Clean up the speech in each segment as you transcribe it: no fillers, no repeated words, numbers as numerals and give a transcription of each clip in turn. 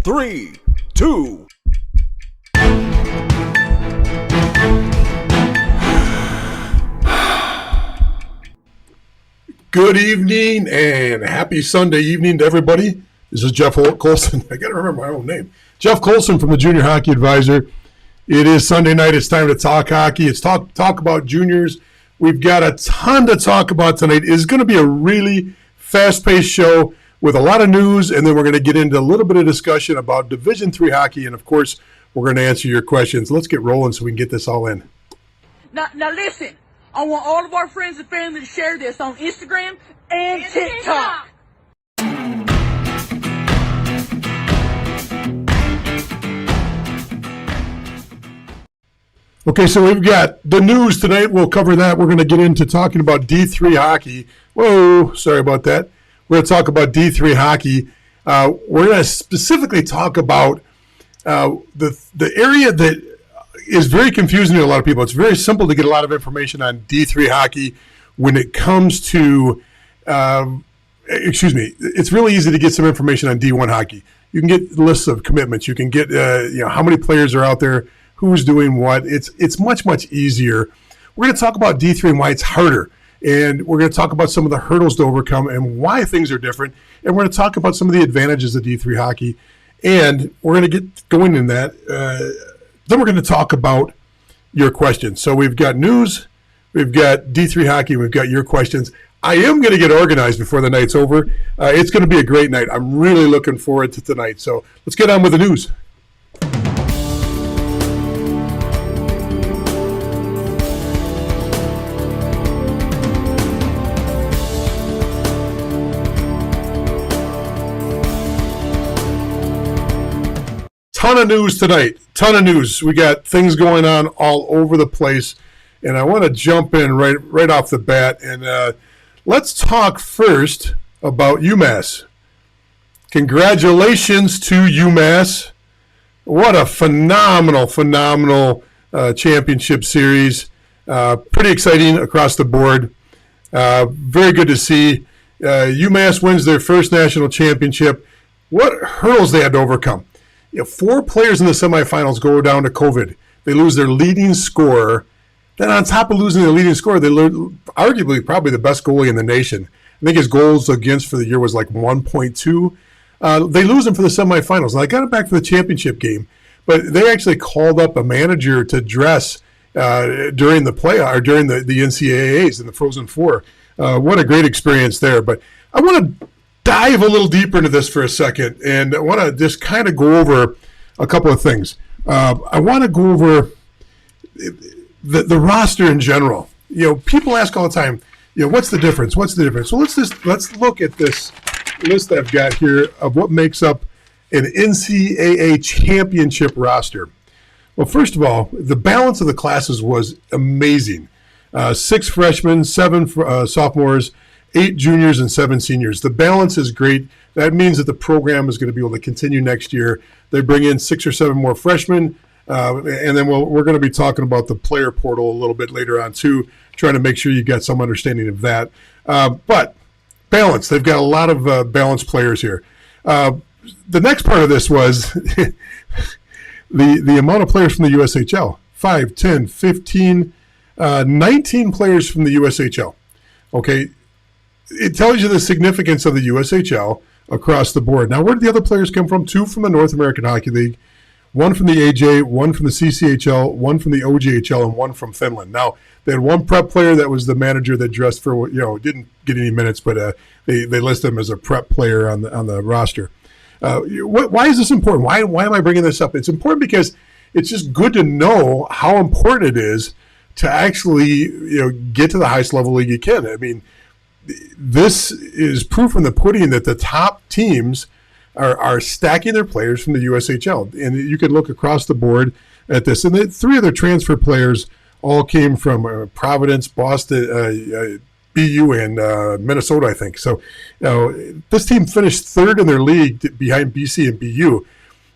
3, 2. Good evening and happy Sunday evening to everybody. This is Jeff Colson. I got to remember my own name. Jeff Colson from the Junior Hockey Advisor. It is Sunday night. It's time to talk hockey. It's talk about juniors. We've got a ton to talk about tonight. It's going to be a really fast-paced show with a lot of news, and then we're going to get into a little bit of discussion about Division III hockey, and of course, we're going to answer your questions. Let's get rolling so we can get this all in. Now listen. I want all of our friends and family to share this on Instagram and TikTok. Okay, so we've got the news tonight. We'll cover that. We're going to get into talking about D3 hockey. Whoa, sorry about that. We're going to talk about D3 hockey. We're going to specifically talk about the area that is very confusing to a lot of people. It's very simple to get a lot of information on D3 hockey when it comes to, it's really easy to get some information on D1 hockey. You can get lists of commitments. You can get, how many players are out there, who's doing what. It's much, much easier. We're going to talk about D3 and why it's harder. And we're going to talk about some of the hurdles to overcome and why things are different. And we're going to talk about some of the advantages of D3 hockey. And we're going to get going in that. Then we're going to talk about your questions. So we've got news, we've got D3 hockey, we've got your questions. I am going to get organized before the night's over. It's going to be a great night. I'm really looking forward to tonight. So let's get on with the news. Ton of news tonight. Ton of news. We got things going on all over the place, and I want to jump in right off the bat. And let's talk first about UMass. Congratulations to UMass. What a phenomenal championship series. Pretty exciting across the board. Very good to see. UMass wins their first national championship. What hurdles they had to overcome. 4 players in the semifinals go down to COVID. They lose their leading scorer. Then on top of losing their leading scorer, they arguably probably the best goalie in the nation. I think his goals against for the year was like 1.2. They lose him for the semifinals. Now, I got it back for the championship game, but they actually called up a manager to dress during the play or during the NCAAs in the Frozen Four. What a great experience there. But I want to dive a little deeper into this for a second, and I want to just kind of go over a couple of things. I want to go over the roster in general. People ask all the time, what's the difference? What's the difference? So let's look at this list I've got here of what makes up an NCAA championship roster. Well, first of all, the balance of the classes was amazing. 6 freshmen, 7 sophomores, 8 juniors and 7 seniors. The balance is great. That means that the program is going to be able to continue next year. They bring in 6 or 7 more freshmen, and then we're going to be talking about the player portal a little bit later on too, trying to make sure you got some understanding of that. But balance, they've got a lot of balanced players here. The next part of this was the amount of players from the USHL. 5, 10, 15, 19 players from the USHL. Okay. It tells you the significance of the USHL across the board. Now, where did the other players come from? 2 from the North American Hockey League, 1 from the AJ, 1 from the CCHL, 1 from the OJHL, and 1 from Finland. Now, they had 1 prep player that was the manager that dressed for, didn't get any minutes, but they list him as a prep player on the roster. Why is this important? Why am I bringing this up? It's important because it's just good to know how important it is to actually get to the highest level league you can. I mean, this is proof in the pudding that the top teams are stacking their players from the USHL. And you can look across the board at this. And 3 of their transfer players all came from Providence, Boston, BU, and Minnesota, I think. So this team finished 3rd in their league behind BC and BU.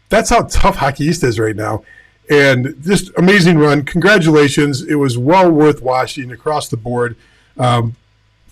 That's how tough Hockey East is right now. And just amazing run. Congratulations. It was well worth watching across the board.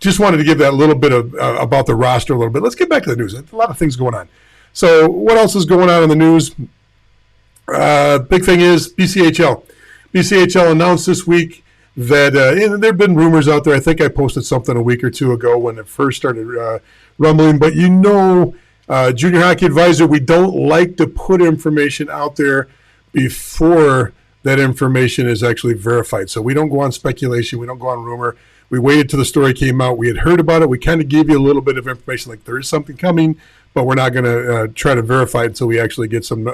Just wanted to give that little bit of about the roster a little bit. Let's get back to the news. A lot of things going on. So what else is going on in the news? Big thing is BCHL. BCHL announced this week that and there have been rumors out there. I think I posted something a week or two ago when it first started rumbling. But Junior Hockey Advisor, we don't like to put information out there before that information is actually verified. So we don't go on speculation. We don't go on rumor. We waited till the story came out. We had heard about it. We kind of gave you a little bit of information, like there is something coming, but we're not going to try to verify it until we actually get some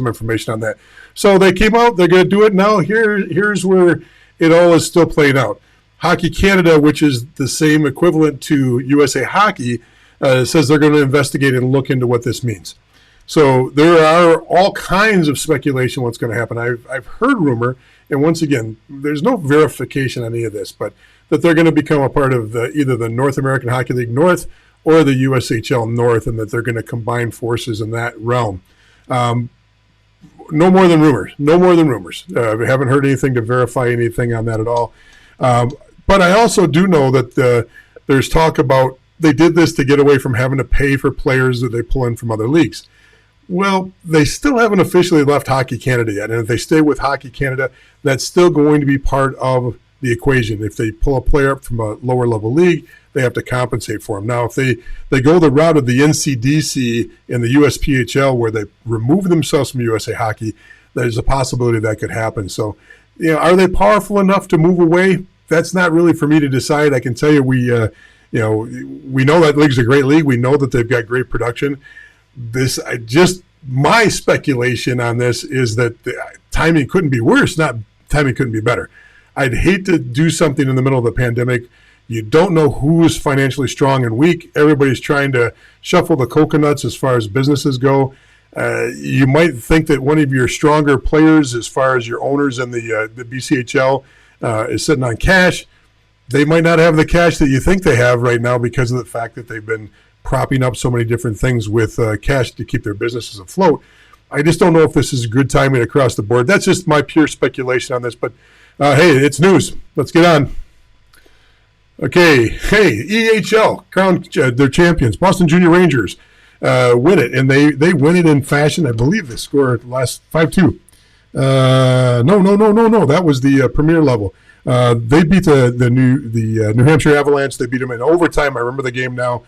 information on that. So they came out. They're going to do it now. Here's where it all is still playing out. Hockey Canada, which is the same equivalent to USA Hockey, says they're going to investigate and look into what this means. So there are all kinds of speculation what's going to happen. I've heard rumor, and once again, there's no verification on any of this, but that they're going to become a part of either the North American Hockey League North or the USHL North, and that they're going to combine forces in that realm. No more than rumors. No more than rumors. We haven't heard anything to verify anything on that at all. But I also do know that there's talk about they did this to get away from having to pay for players that they pull in from other leagues. Well, they still haven't officially left Hockey Canada yet. And if they stay with Hockey Canada, that's still going to be part of the equation. If they pull a player up from a lower level league, they have to compensate for them. Now, if they go the route of the NCDC and the USPHL where they remove themselves from USA Hockey, there's a possibility that could happen. So, are they powerful enough to move away? That's not really for me to decide. I can tell you we know that league's a great league. We know that they've got great production. My speculation on this is that the timing couldn't be worse, not timing couldn't be better. I'd hate to do something in the middle of the pandemic. You don't know who is financially strong and weak. Everybody's trying to shuffle the coconuts as far as businesses go. You might think that one of your stronger players, as far as your owners in the BCHL, is sitting on cash. They might not have the cash that you think they have right now because of the fact that they've been propping up so many different things with cash to keep their businesses afloat. I just don't know if this is good timing across the board. That's just my pure speculation on this. But, hey, it's news. Let's get on. Okay, hey, EHL, crowned their champions. Boston Junior Rangers win it, and they win it in fashion. I believe they scored last 5-2. No. That was the premier level. They beat the New Hampshire Avalanche. They beat them in overtime. I remember the game now.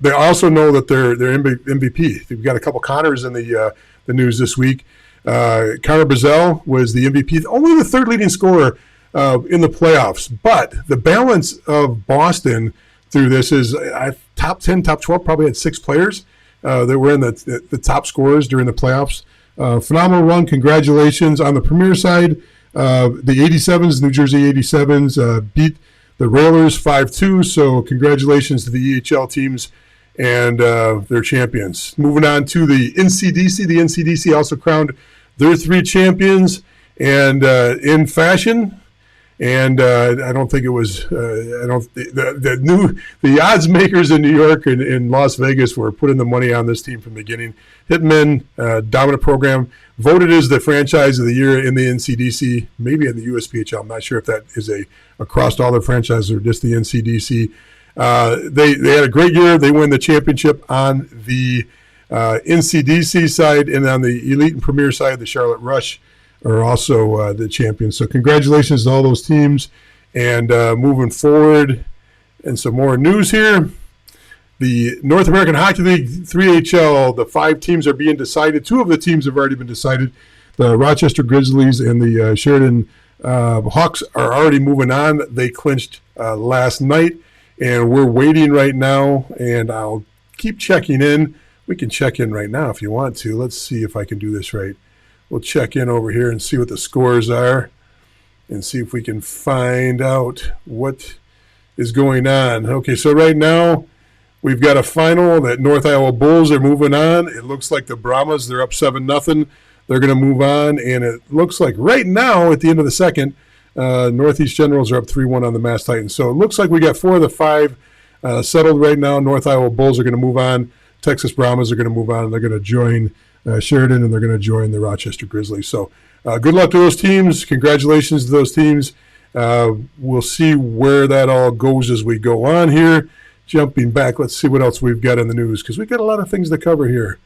They also know that they're MVP. They've got a couple Connors in the news this week. Connor Bazell was the MVP, only the third leading scorer in the playoffs. But the balance of Boston through this is top 10, top 12, probably had 6 players that were in the top scorers during the playoffs. Phenomenal run. Congratulations. On the premier side, the 87s, New Jersey 87s, beat the Railers 5-2. So congratulations to the EHL teams and their champions. Moving on to the NCDC. The NCDC also crowned their 3 champions and in fashion. And I don't think it was. The odds makers in New York and in Las Vegas were putting the money on this team from the beginning. Hitmen, dominant program, voted as the franchise of the year in the NCDC, maybe in the USPHL. I'm not sure if that is across all the franchises or just the NCDC. They had a great year. They win the championship on the NCDC side, and on the Elite and Premier side, the Charlotte Rush are also the champions. So congratulations to all those teams. And moving forward, and some more news here. The North American Hockey League 3HL, the 5 teams are being decided. 2 of the teams have already been decided. The Rochester Grizzlies and the Sheridan Hawks are already moving on. They clinched last night, and we're waiting right now, and I'll keep checking in. We can check in right now if you want to. Let's see if I can do this right. We'll check in over here and see what the scores are and see if we can find out what is going on. Okay, so right now we've got a final that North Iowa Bulls are moving on. It looks like the Brahmas, they're up 7-0. They're going to move on, and it looks like right now at the end of the second, Northeast Generals are up 3-1 on the Mass Titans. So it looks like we got 4 of the 5 settled right now. North Iowa Bulls are going to move on. Texas Brahmas are going to move on, and they're going to join Sheridan, and they're going to join the Rochester Grizzlies. So good luck to those teams. Congratulations to those teams. We'll see where that all goes as we go on here. jumping back, let's see what else we've got in the news, because we've got a lot of things to cover here.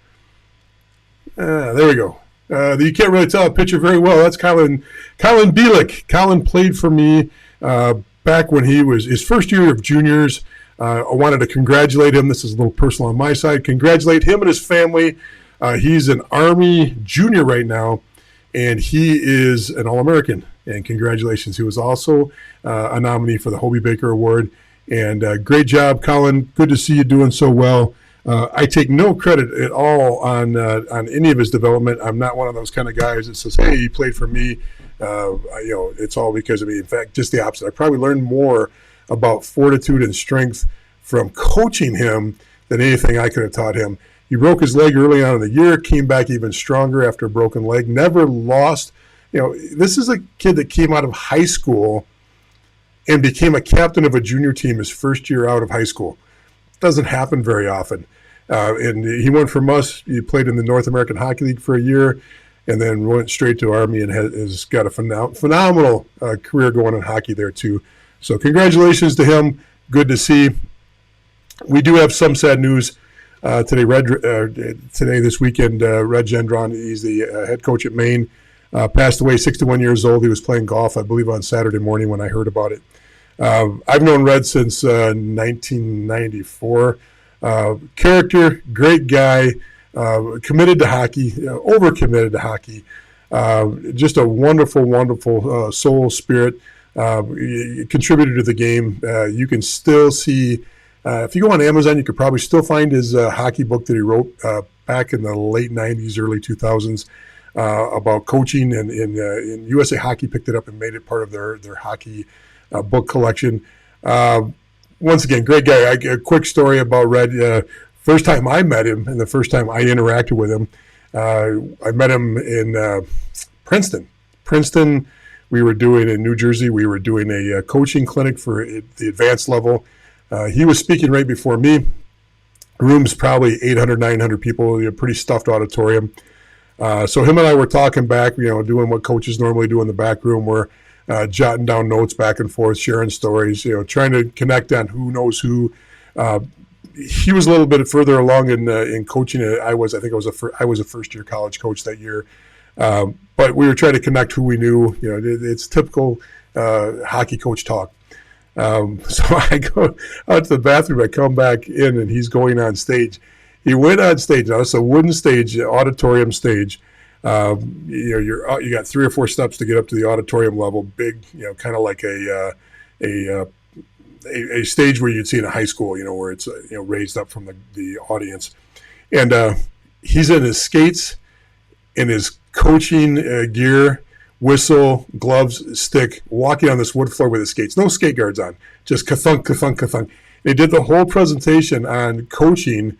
There we go. You can't really tell a pitcher very well. That's Colin Bielik. Colin played for me back when he was his first year of juniors. I wanted to congratulate him. This is a little personal on my side. Congratulate him and his family. He's an Army junior right now, and he is an All-American. And congratulations. He was also a nominee for the Hobie Baker Award. And great job, Colin. Good to see you doing so well. I take no credit at all on any of his development. I'm not one of those kind of guys that says, hey, he played for me. It's all because of me. In fact, just the opposite. I probably learned more about fortitude and strength from coaching him than anything I could have taught him. He broke his leg early on in the year, came back even stronger after a broken leg, never lost. This is a kid that came out of high school and became a captain of a junior team his first year out of high school. Doesn't happen very often. And he went from us, he played in the North American Hockey League for a year, and then went straight to Army and has got a phenomenal career going in hockey there too. So congratulations to him. Good to see. We do have some sad news today. This weekend, Red Gendron, he's the head coach at Maine, passed away, 61 years old. He was playing golf, I believe, on Saturday morning when I heard about it. I've known Red since 1994. Character, great guy, committed to hockey, overcommitted to hockey. Just a wonderful, wonderful soul, spirit. Contributed to the game. You can still see, if you go on Amazon, you could probably still find his hockey book that he wrote back in the late 90s, early 2000s about coaching, and USA Hockey picked it up and made it part of their hockey book collection. Once again, great guy. A quick story about Red. First time I met him and the first time I interacted with him, I met him in Princeton. We were doing in New Jersey, we were doing a coaching clinic for the advanced level. He was speaking right before me. Room's probably 800, 900 people, a pretty stuffed auditorium. So him and I were talking back, doing what coaches normally do in the back room. We're jotting down notes back and forth, sharing stories, trying to connect on who knows who. He was a little bit further along in coaching. I was a first-year college coach that year. But we were trying to connect who we knew. It's typical hockey coach talk. So I go out to the bathroom. I come back in, and he's going on stage. He went on stage. Now it's a wooden stage, auditorium stage. You got 3 or 4 steps to get up to the auditorium level. Big, kind of like a stage where you'd see in a high school. Where it's raised up from the audience. And he's in his skates, in his coaching gear, whistle, gloves, stick, walking on this wood floor with his skates. No skate guards on, just ka-thunk, ka-thunk, ka-thunk. They did the whole presentation on coaching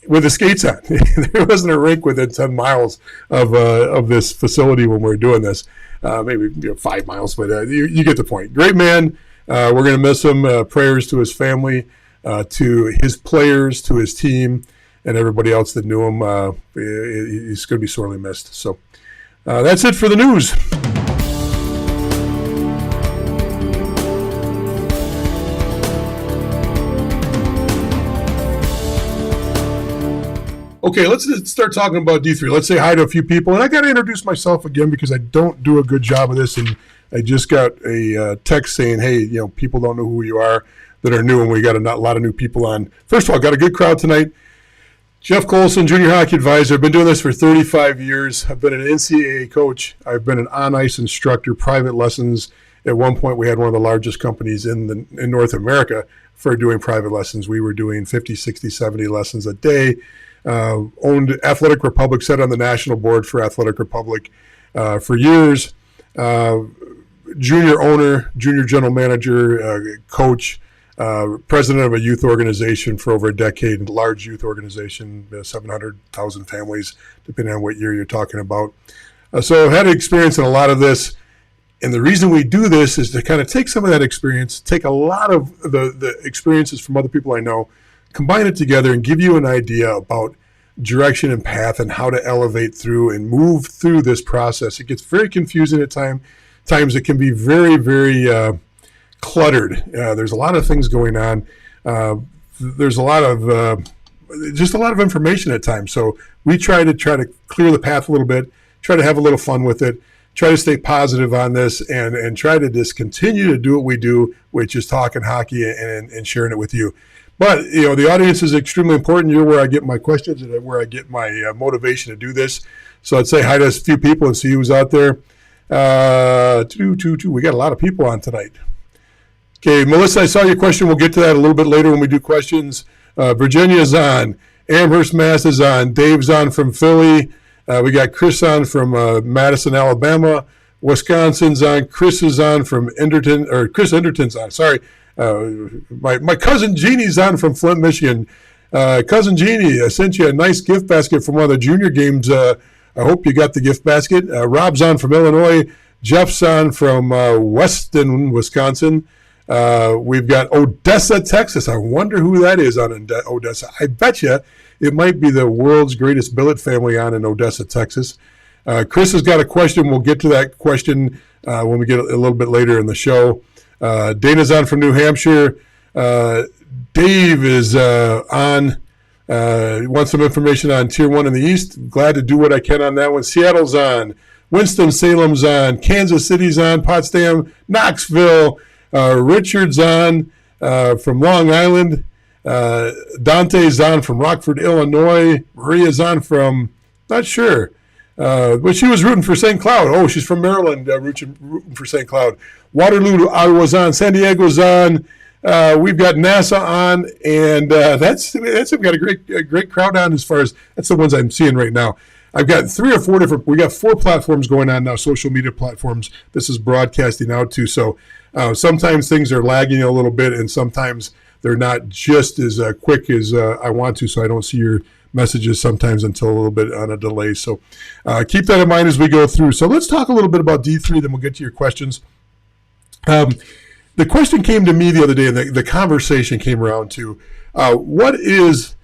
with the skates on. There wasn't a rink within 10 miles of this facility when we were doing this. Maybe 5 miles, but you get the point. Great man. We're going to miss him. Prayers to his family, to his players, to his team, and everybody else that knew him. He's going to be sorely missed. So that's it for the news. Okay, let's start talking about D3. Let's say hi to a few people. And I got to introduce myself again because I don't do a good job of this. And I just got a text saying, hey, people don't know who you are that are new, and we got a lot of new people on. First of all, got a good crowd tonight. Jeff Colson, junior hockey advisor. I've been doing this for 35 years. I've been an NCAA coach. I've been an on-ice instructor, private lessons. At one point, we had one of the largest companies in North America for doing private lessons. We were doing 50, 60, 70 lessons a day. Owned Athletic Republic, sat on the national board for Athletic Republic for years. Junior owner, junior general manager, coach, president of a youth organization for over a decade, large youth organization, 700,000 families, depending on what year you're talking about. So I've had experience in a lot of this. And the reason we do this is to kind of take some of that experience, take a lot of the experiences from other people I know, combine it together and give you an idea about direction and path and how to elevate through and move through this process. It gets very confusing at times. It can be very, very cluttered. There's a lot of things going on. there's a lot of just a lot of information at times. So we try to clear the path a little bit, try to have a little fun with it, try to stay positive on this, and try to just continue to do what we do, which is talking hockey and sharing it with you. But, the audience is extremely important. You're where I get my questions and where I get my motivation to do this. So I'd say hi to a few people and see who's out there. We got a lot of people on tonight. Okay, Melissa, I saw your question. We'll get to that a little bit later when we do questions. Virginia's on. Amherst, Mass is on. Dave's on from Philly. We got Chris on from Madison, Alabama. Wisconsin's on. Chris is on from Chris Enderton's on. Sorry. My cousin Jeannie's on from Flint, Michigan. Cousin Jeannie, I sent you a nice gift basket from one of the junior games. I hope you got the gift basket. Rob's on from Illinois. Jeff's on from Weston, Wisconsin. We've got Odessa, Texas. I wonder who that is on Odessa. I bet you it might be the world's greatest billet family on in Odessa, Texas. Chris has got a question. We'll get to that question when we get a little bit later in the show. Dana's on from New Hampshire. Dave is on. Wants some information on Tier 1 in the East. Glad to do what I can on that one. Seattle's on. Winston-Salem's on. Kansas City's on. Potsdam. Knoxville. Richard's on from Long Island. Dante's on from Rockford, Illinois. Maria's on from, not sure. But she was rooting for St. Cloud. Oh, she's from Maryland, rooting for St. Cloud. Waterloo, Iowa's on. San Diego's on. We've got NASA on, and that's we've got a great crowd on as far as that's the ones I'm seeing right now. I've got 3 or 4 different. We got 4 platforms going on now, social media platforms. This is broadcasting out to. So sometimes things are lagging a little bit, and sometimes they're not just as quick as I want to. So I don't see your messages sometimes until a little bit on a delay. So keep that in mind as we go through. So let's talk a little bit about D3, then we'll get to your questions. The question came to me the other day, and the conversation came around to why is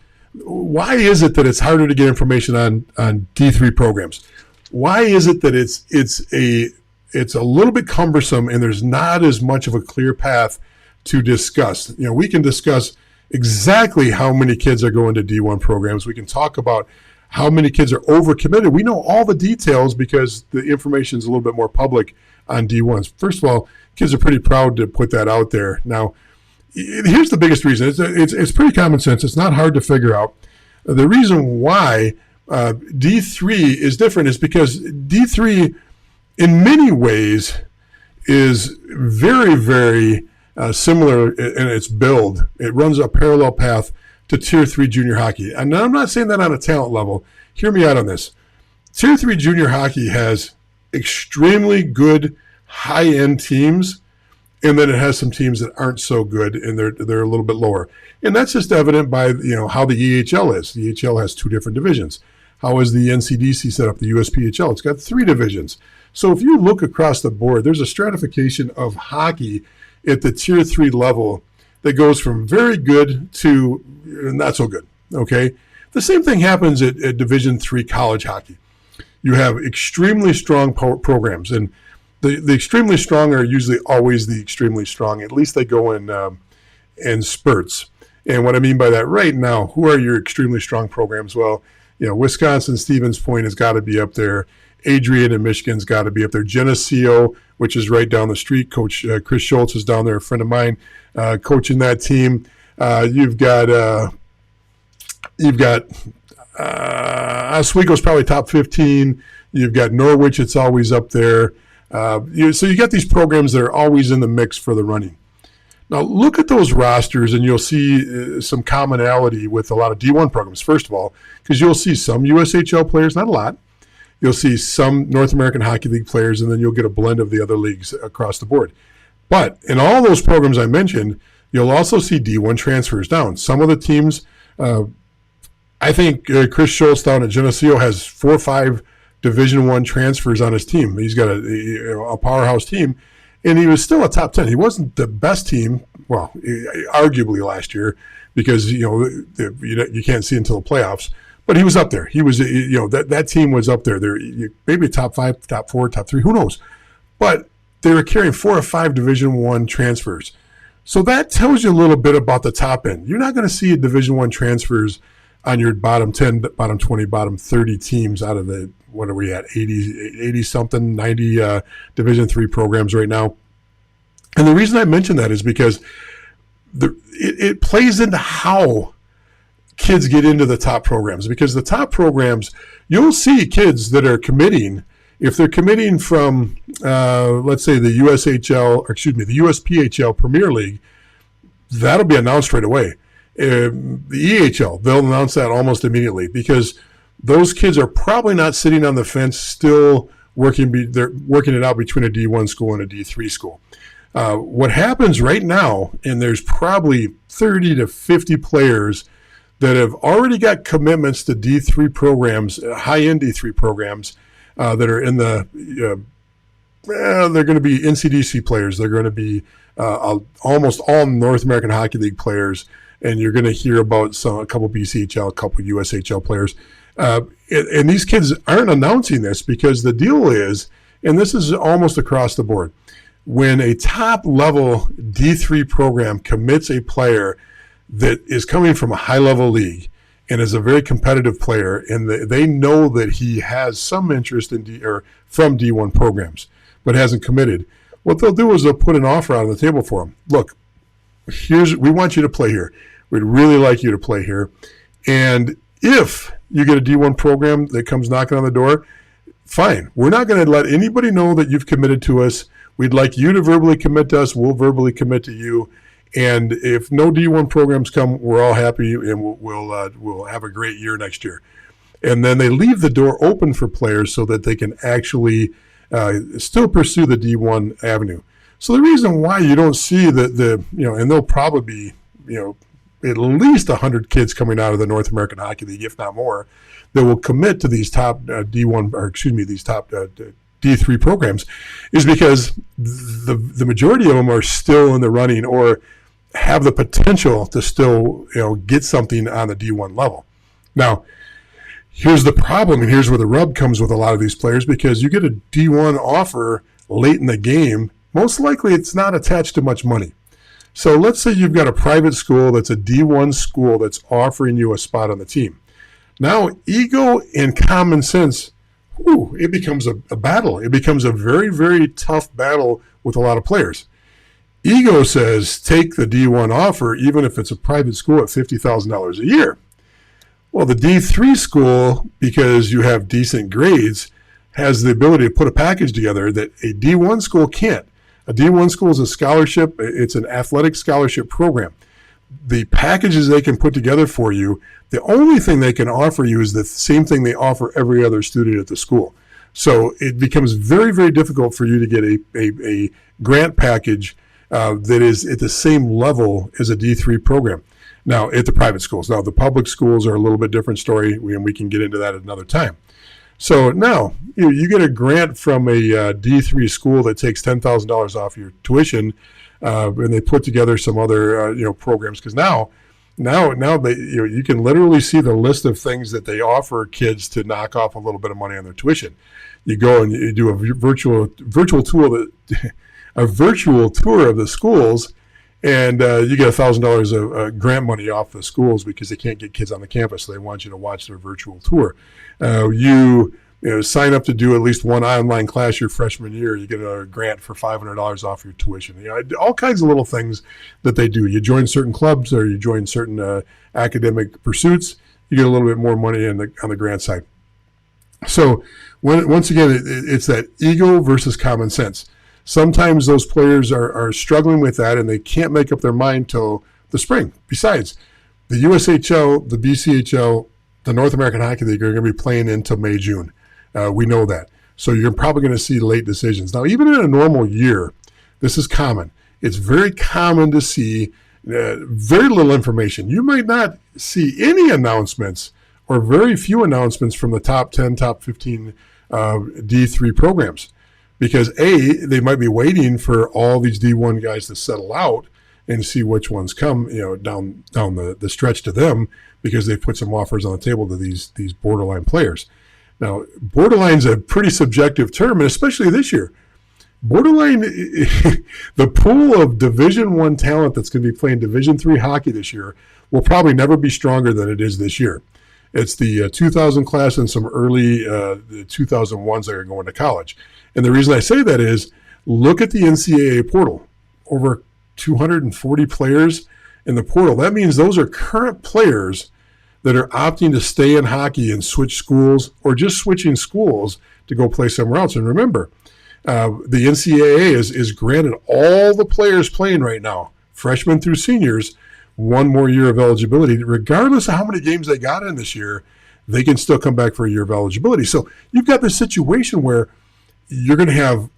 it that it's harder to get information on D3 programs? Why is it that it's a little bit cumbersome and there's not as much of a clear path to discuss? We can discuss exactly how many kids are going to D1 programs. We can talk about how many kids are overcommitted. We know all the details because the information is a little bit more public on D1s. First of all, kids are pretty proud to put that out there. Now, here's the biggest reason. It's pretty common sense. It's not hard to figure out. The reason why D3 is different is because D3, in many ways, is very, very similar in its build. It runs a parallel path to Tier 3 junior hockey. And I'm not saying that on a talent level. Hear me out on this. Tier 3 junior hockey has extremely good high-end teams, and then it has some teams that aren't so good, and they're a little bit lower. And that's just evident by how the EHL is. The EHL has 2 different divisions. How is the NCDC set up, the USPHL? It's got 3 divisions. So if you look across the board, there's a stratification of hockey at the Tier 3 level that goes from very good to not so good, okay? The same thing happens at Division 3 college hockey. You have extremely strong programs, and the extremely strong are usually always the extremely strong. At least they go in spurts. And what I mean by that right now, who are your extremely strong programs? Well, Wisconsin, Stevens Point has got to be up there. Adrian in Michigan's got to be up there. Geneseo, which is right down the street. Coach Chris Schultz is down there, a friend of mine, coaching that team. You've got Oswego's probably top 15. You've got Norwich, it's always up there. So you got these programs that are always in the mix for the running. Now look at those rosters and you'll see some commonality with a lot of D1 programs, first of all, because you'll see some USHL players, not a lot. You'll see some North American Hockey League players, and then you'll get a blend of the other leagues across the board. But in all those programs I mentioned, you'll also see D1 transfers down. Some of the teams, I think Chris Schultz down at Geneseo has 4 or 5 Division I transfers on his team. He's got a powerhouse team, and he was still a top 10. He wasn't the best team, well, arguably last year, because you can't see until the playoffs. But he was up there. He was, that team was up there. They're maybe top 5, top 4, top 3, who knows? But they were carrying 4 or 5 Division I transfers. So that tells you a little bit about the top end. You're not going to see Division I transfers on your bottom 10, bottom 20, bottom 30 teams out of the, what are we at, 80 something, 90 Division III programs right now. And the reason I mention that is because it plays into how kids get into the top programs, because the top programs, you'll see kids that are committing, if they're committing from, let's say the the USPHL Premier League, that'll be announced right away. The EHL, they'll announce that almost immediately, because those kids are probably not sitting on the fence still they're working it out between a D1 school and a D3 school. What happens right now, and there's probably 30 to 50 players that have already got commitments to D3 programs, high-end D3 programs, that are in the, they're going to be NCDC players. They're going to be almost all North American Hockey League players, and you're going to hear about a couple BCHL, a couple USHL players. And these kids aren't announcing this because the deal is, and this is almost across the board, when a top-level D3 program commits a player that is coming from a high-level league and is a very competitive player, and they know that he has some interest in from D1 programs, but hasn't committed, what they'll do is they'll put an offer out on the table for him. Look, we want you to play here. We'd really like you to play here. And if you get a D1 program that comes knocking on the door, fine. We're not going to let anybody know that you've committed to us. We'd like you to verbally commit to us. We'll verbally commit to you. And if no D1 programs come, we're all happy, and we'll have a great year next year. And then they leave the door open for players so that they can actually still pursue the D1 avenue. So the reason why you don't see and there'll probably be, at least 100 kids coming out of the North American Hockey League, if not more, that will commit to these top these top D3 programs, is because the majority of them are still in the running or have the potential to still get something on the D1 level. Now, here's the problem, and here's where the rub comes with a lot of these players, because you get a D1 offer late in the game, most likely it's not attached to much money. So let's say you've got a private school that's a D1 school that's offering you a spot on the team. Now, ego and common sense, it becomes a battle. It becomes a very, very tough battle with a lot of players. Ego says, take the D1 offer, even if it's a private school at $50,000 a year. Well, the D3 school, because you have decent grades, has the ability to put a package together that a D1 school can't. A D1 school is a scholarship. It's an athletic scholarship program. The packages they can put together for you, the only thing they can offer you is the same thing they offer every other student at the school. So it becomes very, very difficult for you to get a grant package that is at the same level as a D3 program. Now, at the private schools. Now, the public schools are a little bit different story, and we can get into that at another time. So now you get a grant from a D3 school that takes $10,000 off your tuition, and they put together some other programs, because now they you can literally see the list of things that they offer kids to knock off a little bit of money on their tuition. You go and you do a virtual tour of the schools, and you get $1,000 of grant money off the schools because they can't get kids on the campus, so they want you to watch their virtual tour. You sign up to do at least one online class your freshman year, you get a grant for $500 off your tuition. All kinds of little things that they do. You join certain clubs or you join certain academic pursuits, you get a little bit more money on the grant side. So once again, it's that ego versus common sense. Sometimes those players are struggling with that, and they can't make up their mind till the spring. Besides, the USHL, the BCHL, the North American Hockey League are going to be playing into May, June. We know that. So you're probably going to see late decisions. Now, even in a normal year, this is common. It's very common to see very little information. You might not see any announcements or very few announcements from the top 10, top 15 D3 programs. Because they might be waiting for all these D1 guys to settle out and see which ones come, down the stretch to them, because they put some offers on the table to these borderline players. Now, borderline is a pretty subjective term, and especially this year. borderline, the pool of Division I talent that's going to be playing Division III hockey this year will probably never be stronger than it is this year. It's the 2000 class and some early the 2001s that are going to college. And the reason I say that is, look at the NCAA portal. Over 240 players in the portal. That means those are current players that are opting to stay in hockey and switch schools, or just switching schools to go play somewhere else. And remember, the NCAA is granted all the players playing right now, freshmen through seniors, one more year of eligibility. Regardless of how many games they got in this year, they can still come back for a year of eligibility. So you've got this situation where you're going to have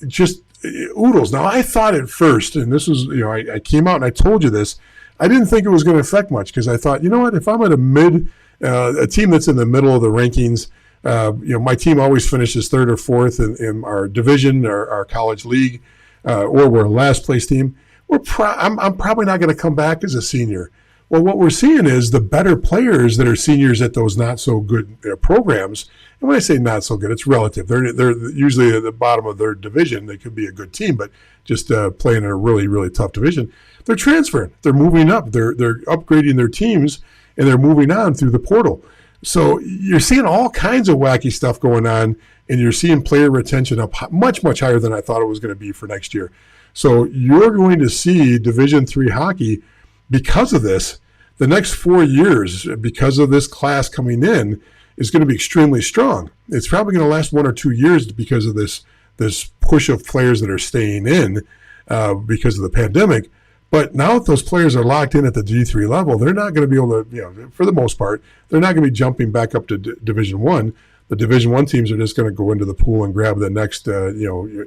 just oodles. Now, I thought at first, and this was, I came out and I told you this, I didn't think it was going to affect much, because I thought, you know what, if I'm at a team that's in the middle of the rankings, my team always finishes third or fourth in our division, our college league, or we're a last place team. I'm probably not going to come back as a senior. Well, what we're seeing is the better players that are seniors at those not so good programs. And when I say not so good, it's relative. They're usually at the bottom of their division. They could be a good team, but just playing in a really, really tough division. They're transferring. They're moving up. They're upgrading their teams, and they're moving on through the portal. So you're seeing all kinds of wacky stuff going on, and you're seeing player retention up much, much higher than I thought it was going to be for next year. So you're going to see Division III hockey, because of this, the next 4 years, because of this class coming in, is going to be extremely strong. It's probably going to last 1 or 2 years because of this push of players that are staying in because of the pandemic. But now that those players are locked in at the D3 level, they're not going to be able to, for the most part, they're not going to be jumping back up to Division I. The Division I teams are just going to go into the pool and grab the next,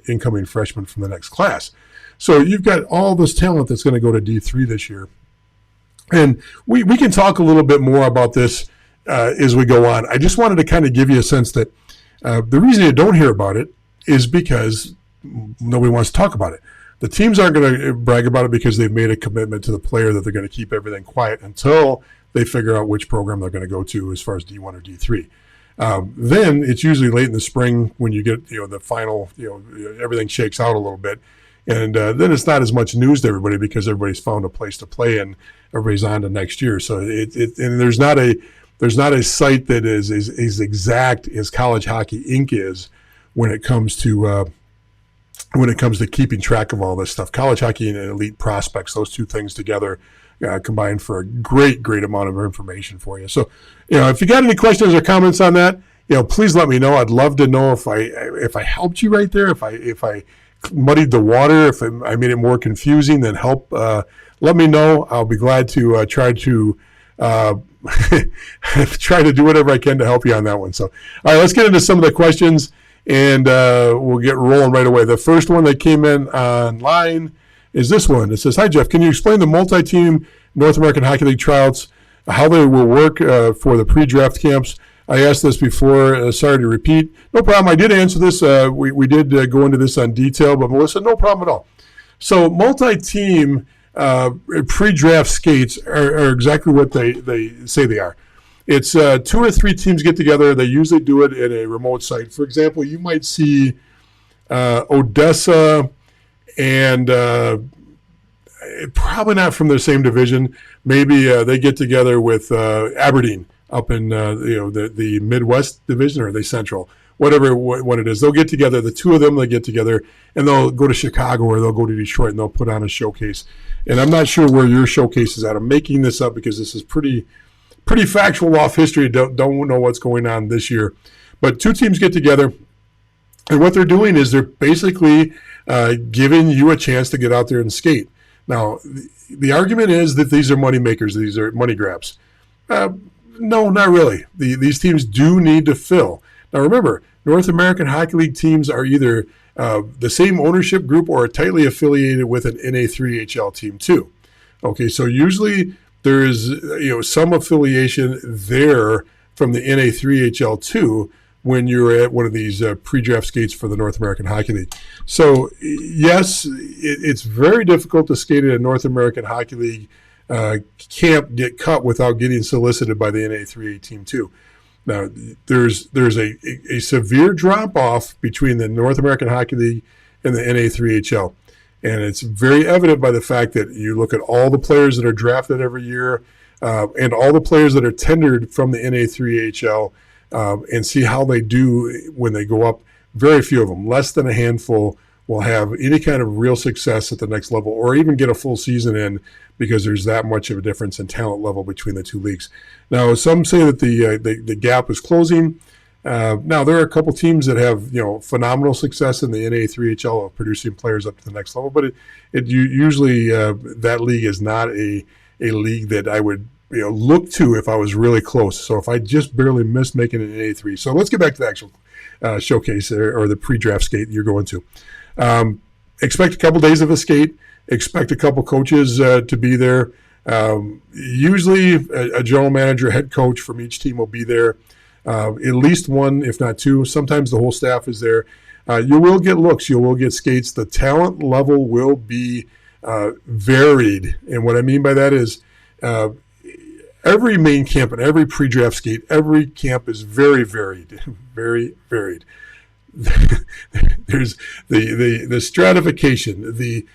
incoming freshman from the next class. So you've got all this talent that's going to go to D3 this year. And we can talk a little bit more about this as we go on. I just wanted to kind of give you a sense that the reason you don't hear about it is because nobody wants to talk about it. The teams aren't going to brag about it because they've made a commitment to the player that they're going to keep everything quiet until they figure out which program they're going to go to as far as D1 or D3. Then it's usually late in the spring when you get the final, everything shakes out a little bit. And then it's not as much news to everybody because everybody's found a place to play and everybody's on to next year. So and there's not a site that is exact as College Hockey Inc. is when it comes to keeping track of all this stuff. College Hockey and Elite Prospects, those two things together combined for a great amount of information for you. So, if you got any questions or comments on that, please let me know. I'd love to know if I helped you right there, if I muddied the water, if I made it more confusing, then help. Let me know. I'll be glad to try to try to do whatever I can to help you on that one. So, all right, let's get into some of the questions, and we'll get rolling right away. The first one that came in online is this one. It says, "Hi, Jeff. Can you explain the multi-team North American Hockey League tryouts, how they will work for the pre-draft camps?" I asked this before. Sorry to repeat. No problem. I did answer this. We did go into this on detail, but Melissa, no problem at all. So multi-team pre-draft skates are exactly what they say they are. It's 2 or 3 teams get together. They usually do it at a remote site. For example, you might see Odessa and probably not from the same division. Maybe they get together with Aberdeen up in the Midwest division, or are they Central? Whatever what it is, they'll get together. The two of them, they get together, and they'll go to Chicago or they'll go to Detroit and they'll put on a showcase. And I'm not sure where your showcase is at. I'm making this up because this is pretty factual off history. Don't know what's going on this year. But 2 teams get together, and what they're doing is they're basically giving you a chance to get out there and skate. Now, the argument is that these are money makers. These are money grabs. No, not really. These teams do need to fill. Now, remember, North American Hockey League teams are either the same ownership group or are tightly affiliated with an NA3HL team too. Okay, so usually there is some affiliation there from the NA3HL too when you're at one of these pre-draft skates for the North American Hockey League. So yes, it's very difficult to skate at a North American Hockey League camp, get cut without getting solicited by the NA3A team too. Now, there's a severe drop-off between the North American Hockey League in the NA3HL. And it's very evident by the fact that you look at all the players that are drafted every year and all the players that are tendered from the NA3HL and see how they do when they go up. Very few of them, less than a handful, will have any kind of real success at the next level or even get a full season in because there's that much of a difference in talent level between the two leagues. Now, some say that the gap is closing. Now, there are a couple teams that have phenomenal success in the NA3HL of producing players up to the next level, but it usually that league is not a league that I would look to if I was really close. So if I just barely missed making an NA3. So let's get back to the actual showcase or the pre-draft skate you're going to. Expect a couple days of a skate. Expect a couple coaches to be there. Usually a general manager, head coach from each team will be there. At least one, if not two. Sometimes the whole staff is there. You will get looks. You will get skates. The talent level will be varied. And what I mean by that is every main camp and every pre-draft skate, every camp is very varied, very varied. There's the stratification, the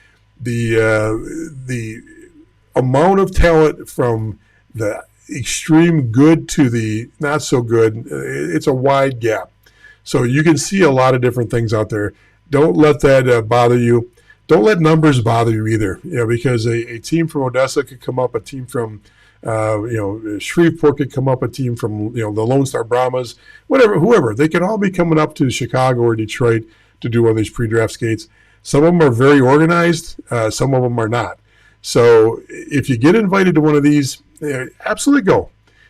amount of talent from the extreme good to the not so good. It's a wide gap, so you can see a lot of different things out there. Don't let that bother you. Don't let numbers bother you either. Because a team from Odessa could come up, a team from Shreveport could come up, a team from the Lone Star Brahmas, whoever. They can all be coming up to Chicago or Detroit to do one of these pre-draft skates. Some of them are very organized. Some of them are not. So if you get invited to one of these, absolutely go.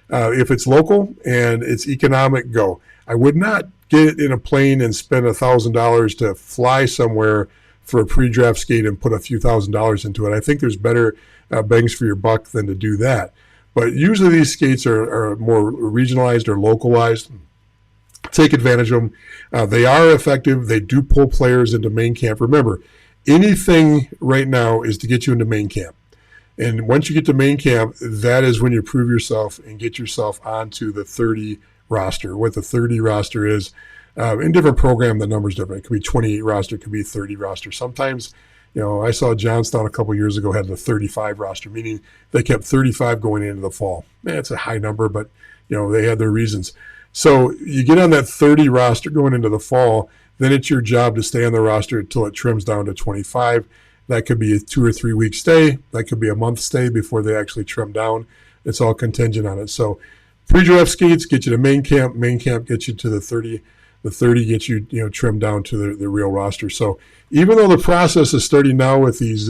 If it's local and it's economic, go. I would not get in a plane and spend $1,000 to fly somewhere for a pre-draft skate and put a few $1,000s into it. I think there's better bangs for your buck than to do that. But usually these skates are more regionalized or localized. Take advantage of them. They are effective. They do pull players into main camp. Remember, anything right now is to get you into main camp. And once you get to main camp, that is when you prove yourself and get yourself onto the 30 roster. What the 30 roster is, in different program, the number's different. It could be 28 roster, it could be 30 roster. Sometimes, I saw Johnstown a couple years ago had the 35 roster, meaning they kept 35 going into the fall. It's a high number, but they had their reasons. So you get on that 30 roster going into the fall, then it's your job to stay on the roster until it trims down to 25. That could be a 2 or 3 week stay. That could be a month stay before they actually trim down. It's all contingent on it. So pre-draft skates get you to main camp. Main camp gets you to the 30. The 30 gets you, trimmed down to the real roster. So even though the process is starting now with these